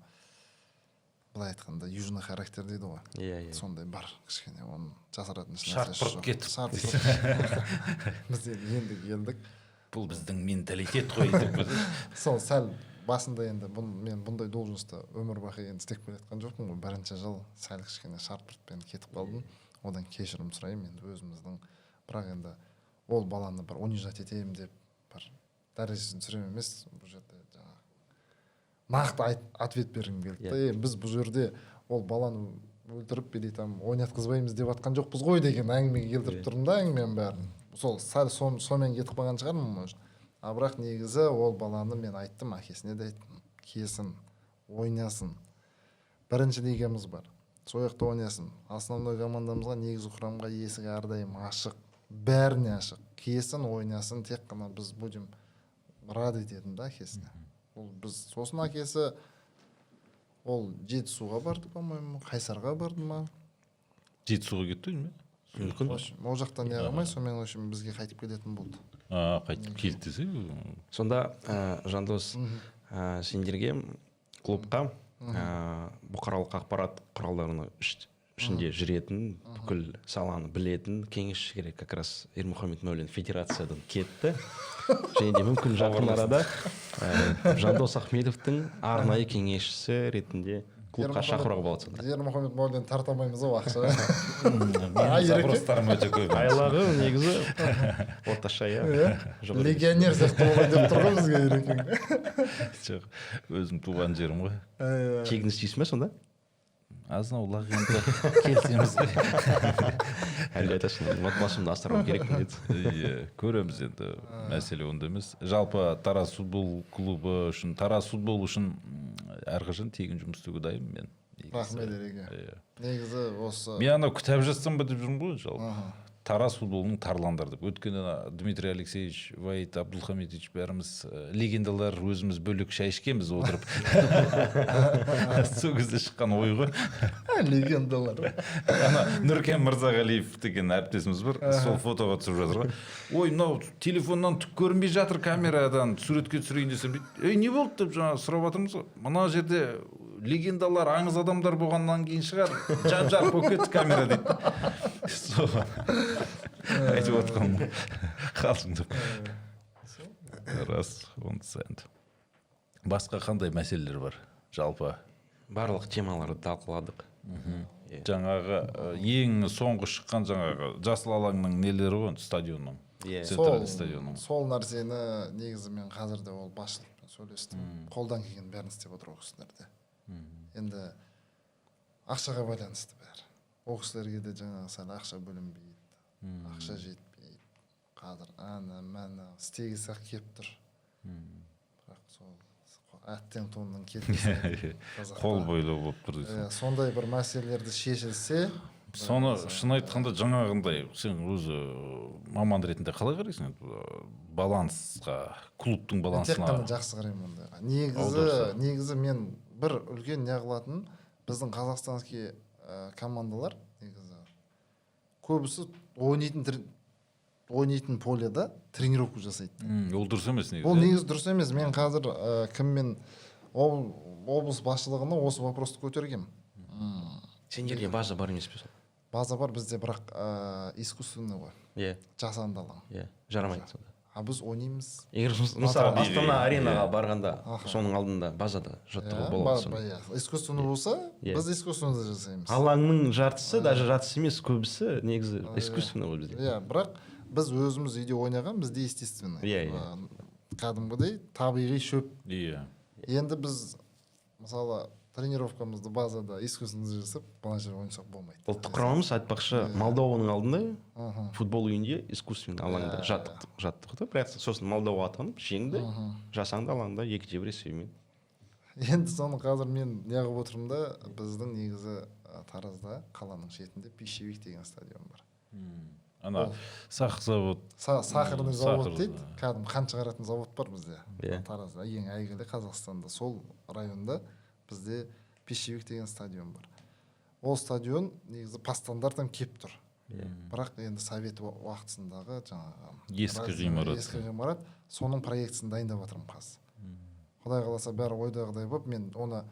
былай айтқанда южный характер дейді ғой. Сондай бар кішкене, оны жасыратын нәрсе жоқ. Шарт кетіп. Біз енді келдік. Бұл біздің менталитет қой деп. Сол сәл басында енді мен бұндай должностьта өмір бақи енді істеп келе жатқан жоқпын ғой. Бірінші жыл сәл кішкене шарт-бұртпен кетіп қалдым. Одан кешірім сұраймын енді өзіміздің. Бірақ енді ол баланы бір унижать етемін деп бір дәрежесін түсірем емес. Бұл жерде жаңағы нақты ответ бергім келді. Біз бұл жерде ол баланы өлтіріп или там ойнаткызбаймыз деп аткан жокпуз ғой деген әңгімеге келтирип турдум да әңгіменің бәрін. Сол сәл сонымен кетип калган чыгармын может. А бірақ негізі ол баланы мен айттым, әкесіне де айттым, келсін, ойнасын. Бірінші лигамыз бар, сол жақта ойнасын. Основной командамызға негізі құрамға есігі әрдайым ашық, бәріне ашық. Келсін, ойнасын, тек қана біз будем рады дедім да әкесіне. Ол біз сосын әкесі ол Жетісуға барды, по-моему, Қайсарға барды ма? Жетісуға кетті ме? мүмкін. Ол жақтан не қылмай, сонымен общем бізге қайтып келетін болды. Қайтып келді десе. Сонда Жандос, сендерге клубқа бұқаралық ақпарат құралдарының ішінде жүретін, бүкіл саланы білетін кеңесші керек. Как раз Ермұхамед Мәулен федерациядан кетті. Және де мүмкін жақын арада Жандос Ахметовтың арнайы кеңесшісі ретінде клубқа шақыруға болады сонда. Ермұхамед Мәулен тарта алмаймыз ау ақша. Запростарым өте көп. Айлағы негізі орташа, иә. Легионер сияқты болған деп тұр ғой бізге Ерекең. Жоқ, өзім туған жерім ғой. Тегін істейсің бе сонда? Азынаулақ енді келсеміз. Әлде айтасың, отбасымды асырау керекпін деді. Иә, көреміз енді, мәселе онда емес. Жалпы Тараз футбол клубы үшін, Тараз футбол үшін әрқашан тегін жұмыс істеуге дайынмын мен. Рахмет Ереке. Негізі осы... Мен анау кітап жазсам ба деп жүрмін ғой жалпы. Тараз футболының тарландар деп. Өткені Дмитрий Алексеевич, Ваид Абдулхамидович бәріміз легендалар өзіміз бөлек шай ішкенбіз отырып. Сол кезде шыққан ой ғой. Легендалар. Ана Нұркен Мырзағалиев деген әріптесіміз бар. Сол фотоға түсіп жатыр ғой. Ой, мынау телефоннан түк көрінбей жатыр, камерадан суретке түсірейін десем, не болды деп жаңа сұрап жатырмыз ғой. Мына жерде легендалар, аңыз адамдар болғаннан кейін шығар, жап-жарық болып кетті камера дейді. Соған айтып отқаным қалжыңдап. Рас, онысы енді. Басқа қандай мәселелер бар жалпы? Барлық темаларды талқыладық. Жаңағы ең соңғы шыққан жаңағы жасыл алаңның нелері ғой, стадионның. Центральный стадионның. Сол нәрсені негізі мен қазір де ол басшылықпен сөйлестім. Қолдан келген бәрін істеп отыр ол кісілерде. Енді ақшаға байланысты бәрі. Ол кісілерге де жаңағы сәл ақша бөлінбейді, ақша жетпейді. Қазір мәні істегісі-ақ кеп тұр. Бірақ сол әттең тонның кеткісі. Қол бойлау болып тұр дейсің. Сондай бір мәселелерді шешілсе... Соны шын айтқанда жаңағындай, сен өзі маман ретінде қалай қарайсың? Балансқа, клубтың балансына... Тек қана жақсы қараймын ондайға. Негізі мен бір үлкен не қылатын, біздің қазақстанский командалар негізі көбісі ойнайтын поледа тренировка жасайды. Ол дұрыс емес негізі. Ол негізі дұрыс емес. Мен қазір кіммен облыс басшылығына осы вопросты көтергем. Сендерде база бар емес пе сол? База бар бізде, бірақ искусственный ғой. Иә. Жасанды алаң. Иә, жарамайды сонда. А біз ойнаймыз. Егер мысалы Астана аренаға барғанда соның алдында базада жаттығу болады сонда. Искусственный болса, біз искусственный жасаймыз. Алаңның жартысы, даже жартысы емес, көбісі негізі искусственный ғой бізде. Иә, бірақ біз өзіміз үйде ойнаған, бізде естественный. Иә. Кәдімгідей табиғи шөп. Иә. Енді біз мысалы тренировкамызды базада искусственный жасап, бала жер ойнасақ болмайды. Ұлттық құрамамыз айтпақшы Молдованың алдында футбол үйінде искусственный алаңда жаттық та, бірақ сосын Молдова атанып жеңді, жасанды алаңда 2-1 есебімен. Енді соны қазір мен неғып отырмын да, біздің негізі Таразда қаланың шетінде Пищевик деген стадион бар. Ана сақ завод. Сахарный завод дейді. Кәдім қант шығаратын завод бар бізде. Иә. Таразда ең әйгілі Қазақстанда. Сол районда бізде Пищевик деген стадион бар. Ол стадион негізі постандардан кеп тұр. Бірақ енді совет уақытысындағы жаңағы ескі ғимарат, соның проектісін дайындап жатырмын қазір. Құдай қаласа бәрі ойдағыдай болып, мен оны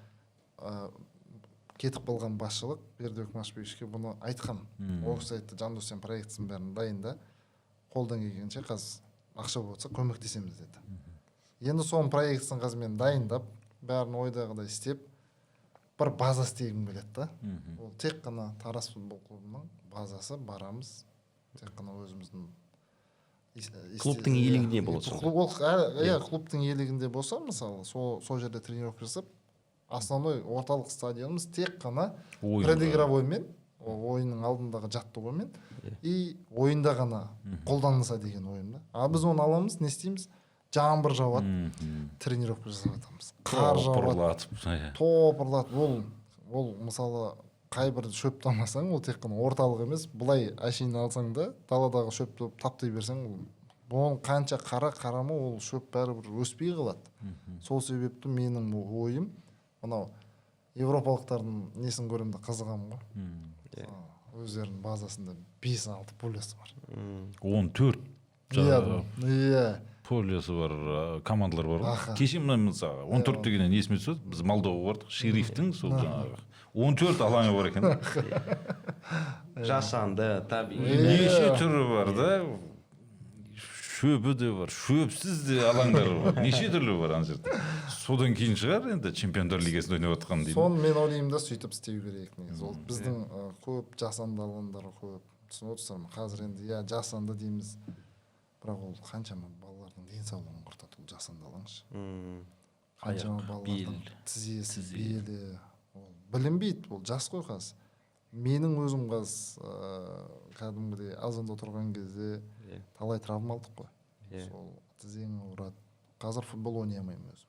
кетіп қалған басшылық Бердібек Машбековичке бұны айтқан. Ол кісі айтты, Жандос, сен проектісін бәрін дайында, қолдан келгенше қазір ақша болса көмектесеміз деді. Енді соның проектісін қазір мен дайындап, бәрін ойдағыдай істеп, бір база істегім келеді да. Ол тек қана Тараз футбол клубының базасы, барамыз, тек қана өзіміздің клубтың иелігінде болады сонда. Клубтың иелігінде болса, мысалы, сол жерде тренировка жасап, основной орталық стадионымыз тек қана Ойынға. предигровоймен, ойынның алдындағы жаттығумен и ойында ғана қолданылса деген ойым да. А біз оны аламыз, не істейміз? Жаңбыр жауады, тренировка жасап жатамыз. Қар жауады, топырлатып, ол мысалы қай бір шөпті алмасаң, ол тек қана орталық емес, былай әшейін алсаң да, даладағы шөпті таптай берсең, оның қанша қарама, ол шөп бәрібір өспей қалады. Сол себепті менің ойым, мынау европалықтардың несін көремін де қызығамын ғой. Өздерінің базасында 5-6 полюсы бар. 14 Иә. полюсы бар, командалар бар ғой. Аха. Кеше мына мысалы 14 дегеннен есіме түседі. Біз Молдоваға бардық, шерифтің сол жаңағы 14 алаңы бар екен. Жасанды, табиғи. Неше түрі бар да. Шөбі де бар, шөпсіз де алаңдар бар. Неше түрлі бар ана жерде. Содан кейін шығар енді чемпиондар лигасында ойнап жатқан дейді. Соны мен ойлаймын да сөйтіп істеу керек негізі. Ол біздің көп жасанды алаңдар көп. Түсініп отырсыздар ма? Қазір енді иә жасанды дейміз. Бірақ ол қаншама балалардың денсаулығын құртады ол жасанды алаңшы. Қаншама балалардың тізесі, белі, ол білінбейді, ол жас қой қазір. Менің өзім кәдімгідей азанда отырған кезде талай травма алдық қой. Сол тізеңі ұрады. Қазір футбол ойнай алмаймын өзім.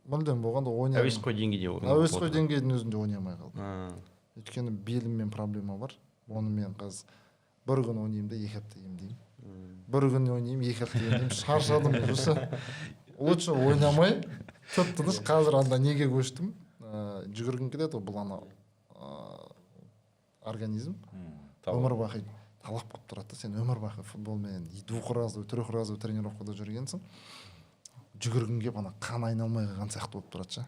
Мүлдем болғанда ойнай алмаймын. Әуесқой деңгейде. Әуесқой деңгейдің өзінде ойнай алмай қалдым. Өйткені беліммен проблема бар. Оны мен қазір бір күн ойнаймын да 2 апта емдеймін. Бір күн ойнаймын, 2 апта емдеймін. Шаршадым уже. Лучше ойнамай, тып-тыныш қазір анда неге көштім? Жүгіргім келеді, бұл ана организм өмір бақи талап қылып тұрады. Сен өмір бақи футболмен двухразовый, трехразовый тренировкада жүргенсің. Жүгіргің келіп ана қан айналмай қалған сияқты болып тұрады ша.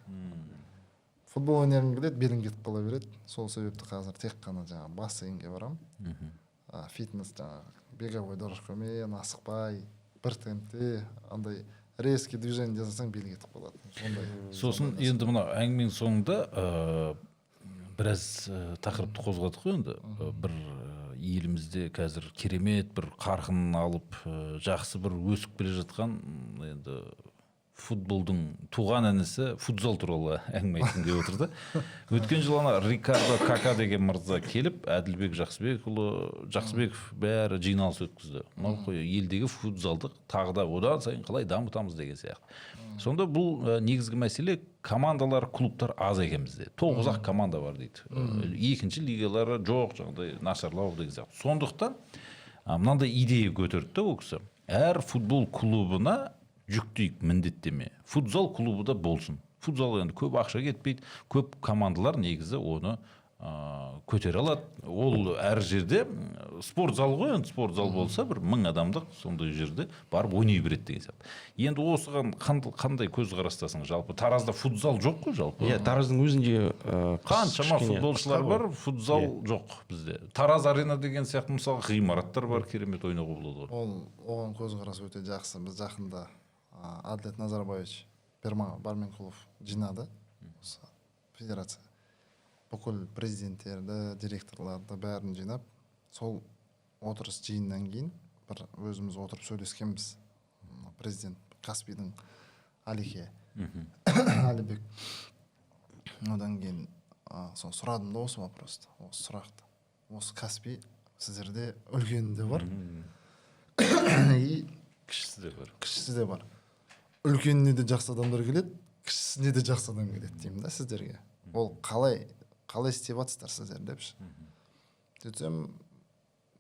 Футбол ойнағым келеді, белің кетіп қала береді. Сол себепті қазір тек қана жаңағы бассейнге барамын. Фитнес жаңағы беговой дорожкамен асықпай, бір темпте андай резкий движение жасасаң бел кетіп қалады. Сосын енді мына әңгіменің соңында біраз тақырыпты қозғадық қой енді. Бір елімізде қазір керемет бір қарқын алып жақсы бір өсіп келе жатқан енді футболдың туған інісі футзал туралы әңгіме айтқым келіп отыр да. Өткен жылы ана Рикардо Кака деген мырза келіп, Әділбек Жақсыбеков бәрі жиналыс өткізді. Мынау қой елдегі футзалды тағы да одан сайын қалай дамытамыз деген сияқты. Сонда бұл негізгі мәселе командалар, клубтар аз екен бізде. 9-ақ команда бар дейді. Екінші лигалары жоқ, жаңағыдай нашарлау деген сияқты. Сондықтан мынандай идея көтерді да ол кісі. Әр футбол клубына жүктейік міндеттеме. Футзал клубы да болсын. Футзал енді көп ақша кетпейді, көп командалар негізі оны көтере алады. Ол әр жерде спорт зал ғой, енді спорт зал болса бір 1000 адамдық сондай жерде барып ойнай береді деген сияқты. Енді осыған қандай көзқарастасың жалпы? Таразда футзал жоқ қой жалпы? Иә, Тараздың өзінде қаншама футболшылар бар, футзал жоқ бізде. Тараз арена деген сияқты мысалы ғимараттар бар, керемет ойнауға болады ғой. Оған көзқарас өте жақсы. Біз жақында Адлет Назарбаевич Барменкулов жинады. Федерация бүкіл президенттерді, директорларды бәрін жинап, сол отырыс жиыннан кейін бір өзіміз отырып сөйлескенбіз. Президент Каспийдің Алике Алибек. Одан кейін сұрадым да осы вопросты, осы сұрақты. Осы Каспий сіздерде үлкені де бар, кішісі де бар. Үлкеніне де жақсы адамдар келеді, кішісіне де жақсы адам келеді деймін да сіздерге. Ол қалай істеп жатсыздар сіздер депші. Сөйтсем,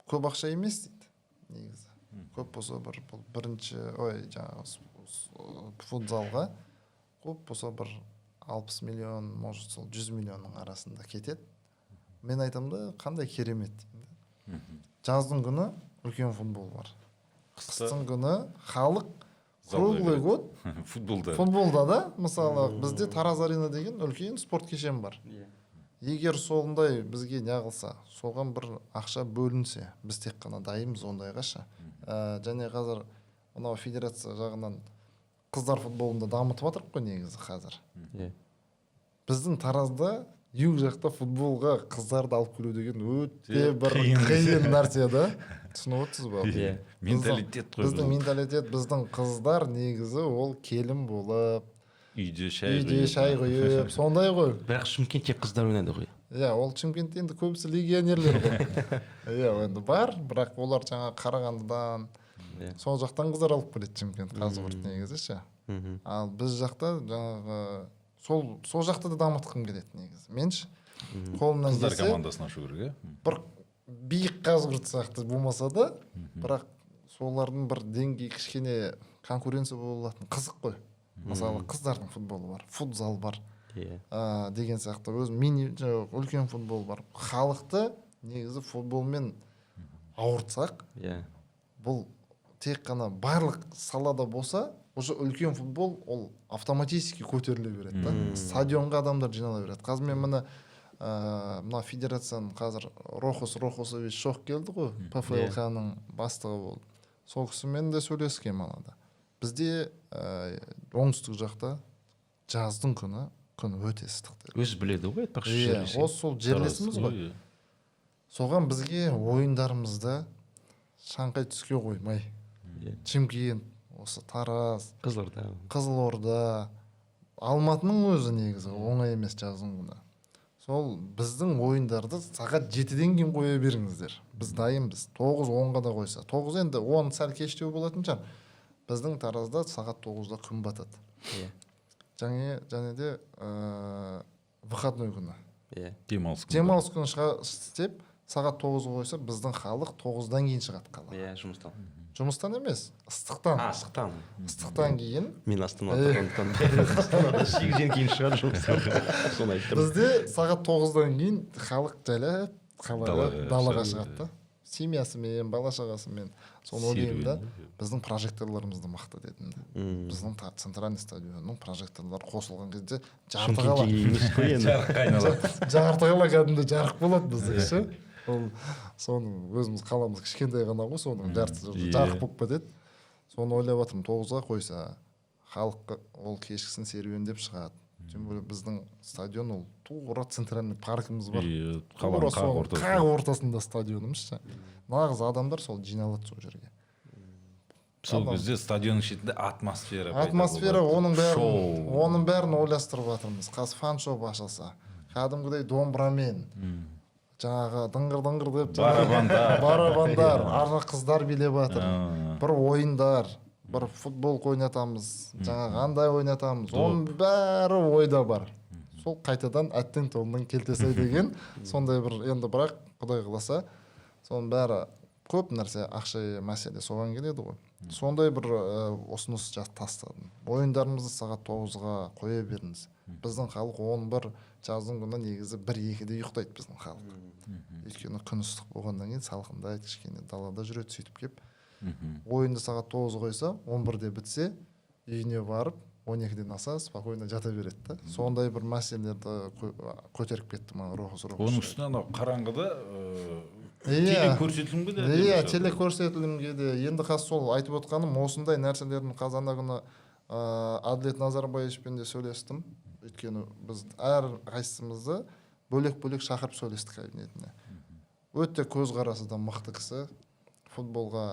көп ақша емес дейді негізі. Көп болса бірінші футзалға көп болса бір 60 миллион, может сол 100 миллионның арасында кетеді. Мен айтам да, қандай керемет деймін да. Жаздың күні үлкен футбол бар. Қыстың күні халық круглый год футболда да, мысалы бізде Тараз арена деген үлкен спорт кешен бар. Егер сондай бізге неғылса, соған бір ақша бөлінсе, біз тек қана дайынбыз ондайға ша. Және қазір мынау федерация жағынан қыздар футболында дамытып жатырық қой негізі қазір. Біздің Таразда юг жақта футболға қыздарды алып келу деген өте бір қиын нәрсе да. Түсініп отырсыз ба? Менталитет қой. Біздің менталитет, біздің қыздар негізі ол келін болып, үйде шай үйде шай құйып сондай ғой. бірақ Шымкентте қыздар ойнайды ғой. Иә, ол Шымкентте енді көбісі легионерлер ғой. Иә, енді бар, бірақ олар жаңа Қарағандыдан сол жақтан қыздар алып келеді Шымкент, Қазығұрт негізі ше. Ал біз жақта жаңағы сол жақта да дамытқым келеді негізі. Менші қолымнан қыздар келсе командасын ашу керек, бір биік Қазығұрт сияқты болмаса да, бірақ солардың бір деңгейі кішкене конкуренция болатын қызық қой. Мысалы қыздардың футболы бар, футзал бар. Деген сияқты мини үлкен футбол бар. Халықты негізі футболмен ауыртсақ, бұл тек қана барлық салада болса, уже үлкен футбол ол автоматически көтеріле береді да. Стадионға адамдар жинала береді. Қазір мен мына федерацияның қазір Рохосович Шох келді ғой, ПФЛК-ның бастығы болды. Сол кісімен де сөйлескем анада. Бізде оңтүстік жақта жаздың күні өте ыстық. Өзі біледі ғой, айтпақшы. Осы сол жерлесіміз ғой. Соған бізге ойындарымызда Шаңқай түске қоймай. Чимкент, осы Тараз, Қызылорда, Алматының өзі негізі оңай емес жаздың күні. Сол біздің ойындарды сағат 7-ден кейін қоя беріңіздер. Біз дайынбыз. 9-10-ға да қойса. 9 енді 10 сәл кештеу болатын шығар. Біздің Таразда сағат 9-да күн батады. Және де выходной күні. Демалыс күні істеп, сағат 9-ға қойса, біздің халық 9-дан кейін шығады қалаға. Жұмыстан. Жұмыстан емес, ыстықтан. Ыстықтан кейін. Мен Астанадан 8-ден кейін шығады жұмыстан. Бізде сағат 9-дан кейін халық жайлап далаға шығады да. Семьясымен, бала-шағасымен. Соны ойлаймын да, біздің прожекторларымызды мақта дедім да. Біздің центральный стадионның прожекторлары қосылған кезде жарты қала кәдімгі жарық болады бізде ше. Соны өзіміз қаламыз кішкентай ғана ғой, соның жартысы жарық болып кетеді. Соны ойлап жатырмын, 9-ға қойса, халық ол кешкісін серуендеп шығады. Тем более біздің стадион ол тура центральный паркіміз бар. Қақ ортасында стадионымыз ше. Нағыз адамдар сол жиналады сол жерге. Сол кезде стадионның шетінде атмосфера. Оның бәрін ойластырып жатырмыз. Қазір фан-шоу ашылса, кәдімгідей домбырамен, жаңағы дыңғыр деп барабандар, ары қыздар билеп жатыр. Бір ойындар, бір футбол ойнатамыз, жаңағы андай ойнатамыз. Оның бәрі ойда бар. Сол қайтадан әттең тобынан келтесай деген сондай бір, енді бірақ Құдай қаласа, соның бәрі көп нәрсе, ақша мәселе соған келеді ғой. Сондай бір ұсыныс тастадым. Ойындарымызды сағат 9-ға қоя беріңіз. Біздің халық 11 жаздың күні негізі 1-2-де ұйықтайды біздің халық. Өйткені күн ыстық болғаннан кейін салқындайды, кішкене далада жүреді, сөйтіп кеп. Ойынды сағат 9 қойса, 11-де бітсе, үйіне барып, 12-ден аса спокойно жата береді да. Сондай бір мәселелерді көтеріп кетті маған Рохос. Оның үстіне анау қараңғыда телекөрсетілімге де. Телекөрсетілімге де. Енді қазір сол айтып отқаным, осындай нәрселердің қазанда күні Адлет Назарбаевичпен де сөйлестім. Өйткені біз әр қайсымызды бөлек-бөлек шақырып сөйлестік кабинетіне. Өте көзқарасы да мықты кісі. Футболға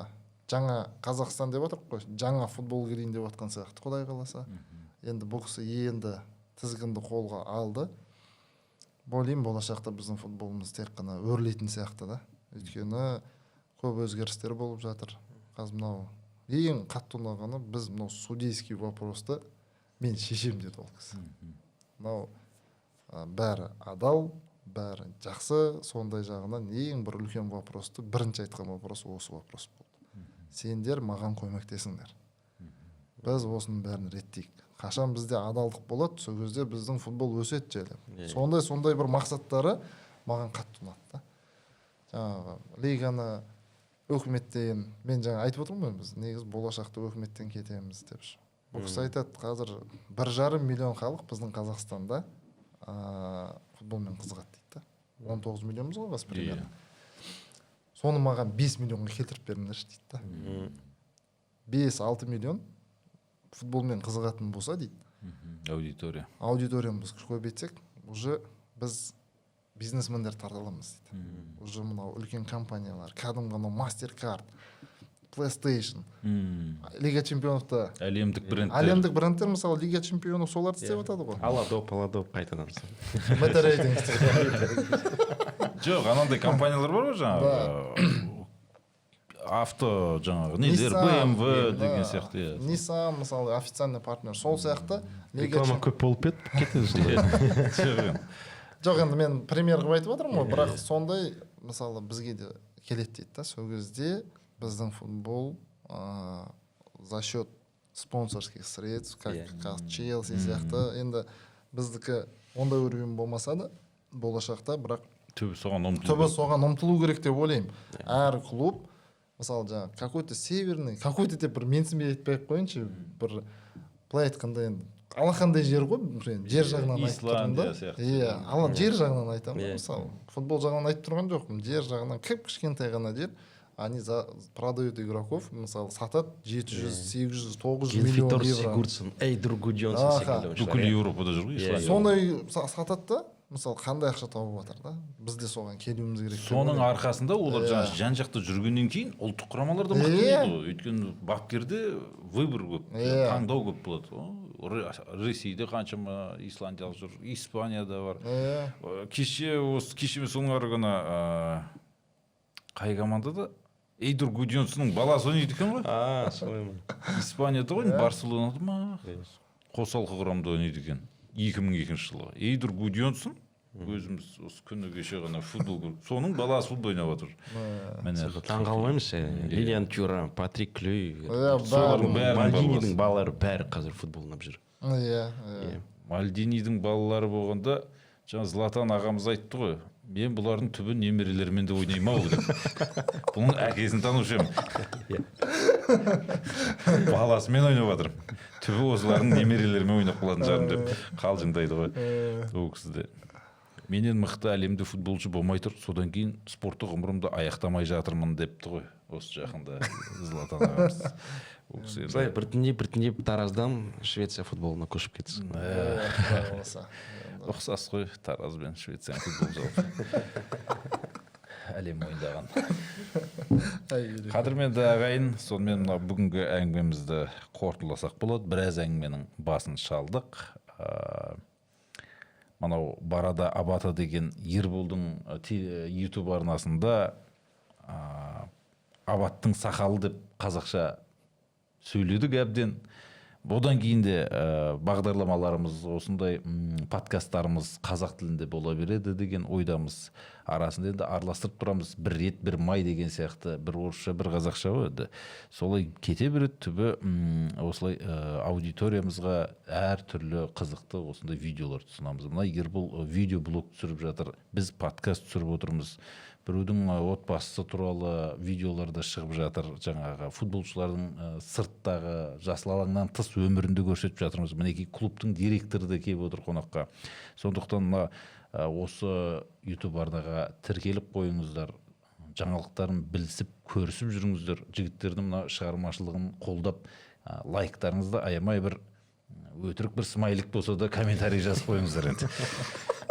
жаңа Қазақстан деп отырып қой, жаңа футбол келейін деп отқан сияқты, Құдай қаласа. Енді бұл кісі енді тізгінді қолға алды. Ойлаймын, болашақта біздің футболымыз тек қана өрлейтін сияқты да. Өйткені көп өзгерістер болып жатыр. Қазір мынау ең қатты ұнағаны, біз мынау судейский вопросты мен шешем деді ол кісі. Мынау бәрі адал, бәрі жақсы, сондай жағынан ең бір үлкен вопросты, бірінші айтқан вопрос осы вопрос болды. Сендер маған көмектесіңдер. Біз осының бәрін реттейік. Қашан бізде адалдық болады, сол кезде біздің футбол өседі жайлап. Сондай бір мақсаттары маған қатты ұнады да. Жаңағы лиганы өкіметтен, мен жаңа айтып отырмын ғой, біз негіз болашақта өкіметтен кетеміз деп. Бұл кісі айтады, қазір 1,5 миллион халық біздің Қазақстанда футболмен қызығады дейді. 19 миллионымыз ғой қазір примерно. Соны маған 5 миллионға келтіріп беріңдерші дейді. 5-6 миллион футболмен қызығатын болса дейді. Аудиториямыз көбейтсек, уже біз бизнесмендер тарта аламыз дейді. Уже мынау үлкен компаниялар, кәдімгі мастер-карт, PlayStation, Лига чемпионовта әлемдік брендтер. әлемдік брендтер, мысалы Лига чемпионов соларды істеп жатады ғой. Аладоп қайтадан. Метарейтинг. Жоқ, анандай компаниялар бар ғой жаңағы. Авто жаңағы нелер, BMW деген сияқты. иә. Nissan, мысалы, официальный партнер. Сол сияқты Реклама көп болып кетті сондай. Жоқ, Жоқ, енді мен пример қылып айтып отырмын ғой, бірақ сондай, мысалы, бізге де келеді дейді да, сол кезде біздің футбол за счет спонсорских средств, как Челси сияқты, енді біздікі ондай уровень болмаса да, болашақта, бірақ түбі соған ұмтылу керек деп ойлаймын. Әр клуб, мысалы, жаңағы какой-то северный, какой-то деп бір менсінбей айтпай ақ қойыншы, бір былай айтқанда енді алақандай жер ғой, жер жағынан айтып тұрмын да. Иә, жер жағынан айтамын, мысалы, футбол жағынан айтып тұрған жоқпын, жер жағынан кішкентай ғана жер, они продают игроков, мысалы, сатады 700, 800, 900 миллион евро. Сигурдсон, Эйдур Джонсон секілді. бүкіл Еуропада жүр ғой Исландия. Сондай сатады да, мысалы, қандай ақша тауып жатыр да, біз де соған келуіміз керек. Соның арқасында олар жаңағы жан-жақта жүргеннен кейін ұлттық құрамалар да мықты болды. Өйткені бапкерде выбор көп, таңдау көп болады. Ресейде қаншама исландиялық жүр, Испанияда бар. Кеше соның ары күні қай командада Эйдур Гудьонсонның баласы ойнайды екен ғой. Солай ма. Испанияда ғой, Барселонада ма? Қосалқы құрамда ойнайды екен. 2002 жылы. Эйдур Гудьонсон өзіміз осы күні кеше ғана футбол көріп, соның баласы футбол ойнап жатыр. Таң қалмаймыз. Лилиан Тюрам, Патрик Клюй, солардың Мальдинидің балалары бәрі қазір футбол ойнап жүр. Мальдинидің балалары болғанда, жаңа Златан ағамыз айтты ғой, мен бұлардың түбі немерелермен де ойнаймын ау деп. Бұның әкесін танушы едім. Баласымен ойнап жатырмын. Түбі осылардың немерелерімен ойнап қалатын жарым деп қалжыңдайды ғой. Ол кісіде. Менен мықты әлемде футболшы болмай тұр, содан кейін спорттық ғұмырымды аяқтамай жатырмын депті ғой. Осы жақында Златан ағамыз. Былай біртіндеп Тараздан Швеция футболына көшіп кетсін. Ұқсас қой Тараз бен Швеция футбол жалпы. Әлем ойындаған. Қадірменді ағайын, сонымен бүгінгі әңгімемізді қорытындыласақ болады. Біраз әңгіменің басын шалдық. Манау Барада Абата деген Ерболдың YouTube арнасында Абаттың сақалы деп қазақша сөйледік әбден. Бұдан кейін де бағдарламаларымыз, осындай подкасттарымыз қазақ тілінде бола береді деген ойдамыз. Арасында енді араластырып тұрамыз. Бір рет, бір май деген сияқты, бір орысша, бір қазақша өді. Солай кете береді түбі осылай аудиториямызға әр түрлі қызықты осындай видеолар тұсынамыз. Мына егер бұл видеоблог түсіріп жатыр, біз подкаст түсіріп отырмыз. Біреудің отбасы туралы видеоларда шығып жатыр, жаңағы футболшылардың сырттағы жасыл алаңнан тыс өмірінде көрсетіп жатырмыз. Мінекей клубтың директоры да келіп отыр қонаққа. Сондықтан осы YouTube арнаға тіркеліп қойыңыздар, жаңалықтарын білісіп, көрісіп жүріңіздер. Жігіттердің мына шығармашылығын қолдап, лайктарыңызды аямай бір өтірік бір смайлик болса да комментарий жазып қойыңыздар енді.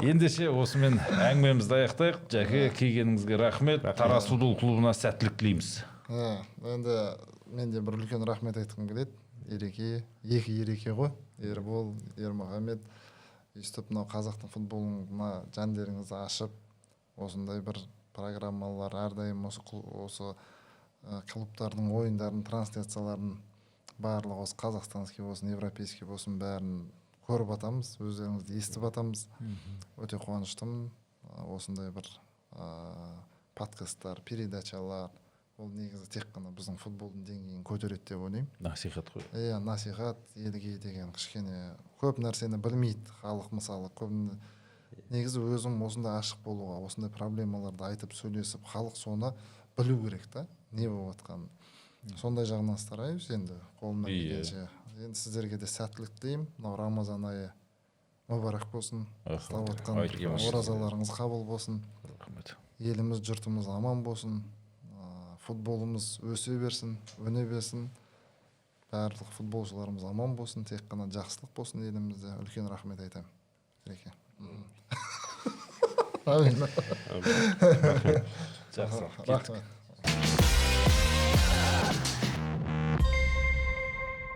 Ендеше осымен әңгімемізді аяқтайық. Жәке, келгеніңізге рахмет. Тараз футбол клубына сәттілік тілейміз. Енді мен де бір үлкен рахмет айтқым келеді. Ереке, екі ереке ғой. Ербол, Ермағамет. Өстіп мынау қазақтың футболына жандеріңізді ашып, осындай бір программалар әрдайым осы клубтардың ойындарын, трансляцияларын барлығы осы қазақстанский болсын, европейский болсын бәрін көріп атамыз, өздеріңізді естіп атамыз. Өте қуаныштымын. Осындай бір подкасттар, передачалар, ол негізі тек қана біздің футболдың деңгейін көтереді деп ойлаймын. Насихат қой. Насихат, елге деген кішкене көп нәрсені білмейді халық, мысалы. Негізі өзім осындай ашық болуға, осындай проблемаларды айтып сөйлесіп, халық соны білу керек та, не болып жатқанын. Сондай жағынан стараюсь енді қолымнан келгенше. Енді сіздерге де сәттілік тілеймін. Мынау Рамазан айы мүбәрәк болсын. Ұстап отқан оразаларыңыз қабыл болсын. Еліміз, жұртымыз аман болсын. Футболымыз өсе берсін, өне берсін. Барлық футболшыларымыз аман болсын, тек қана жақсылық болсын елімізде. Үлкен рахмет айтамын. Ереке. Амин. Жақсы. Рахмет.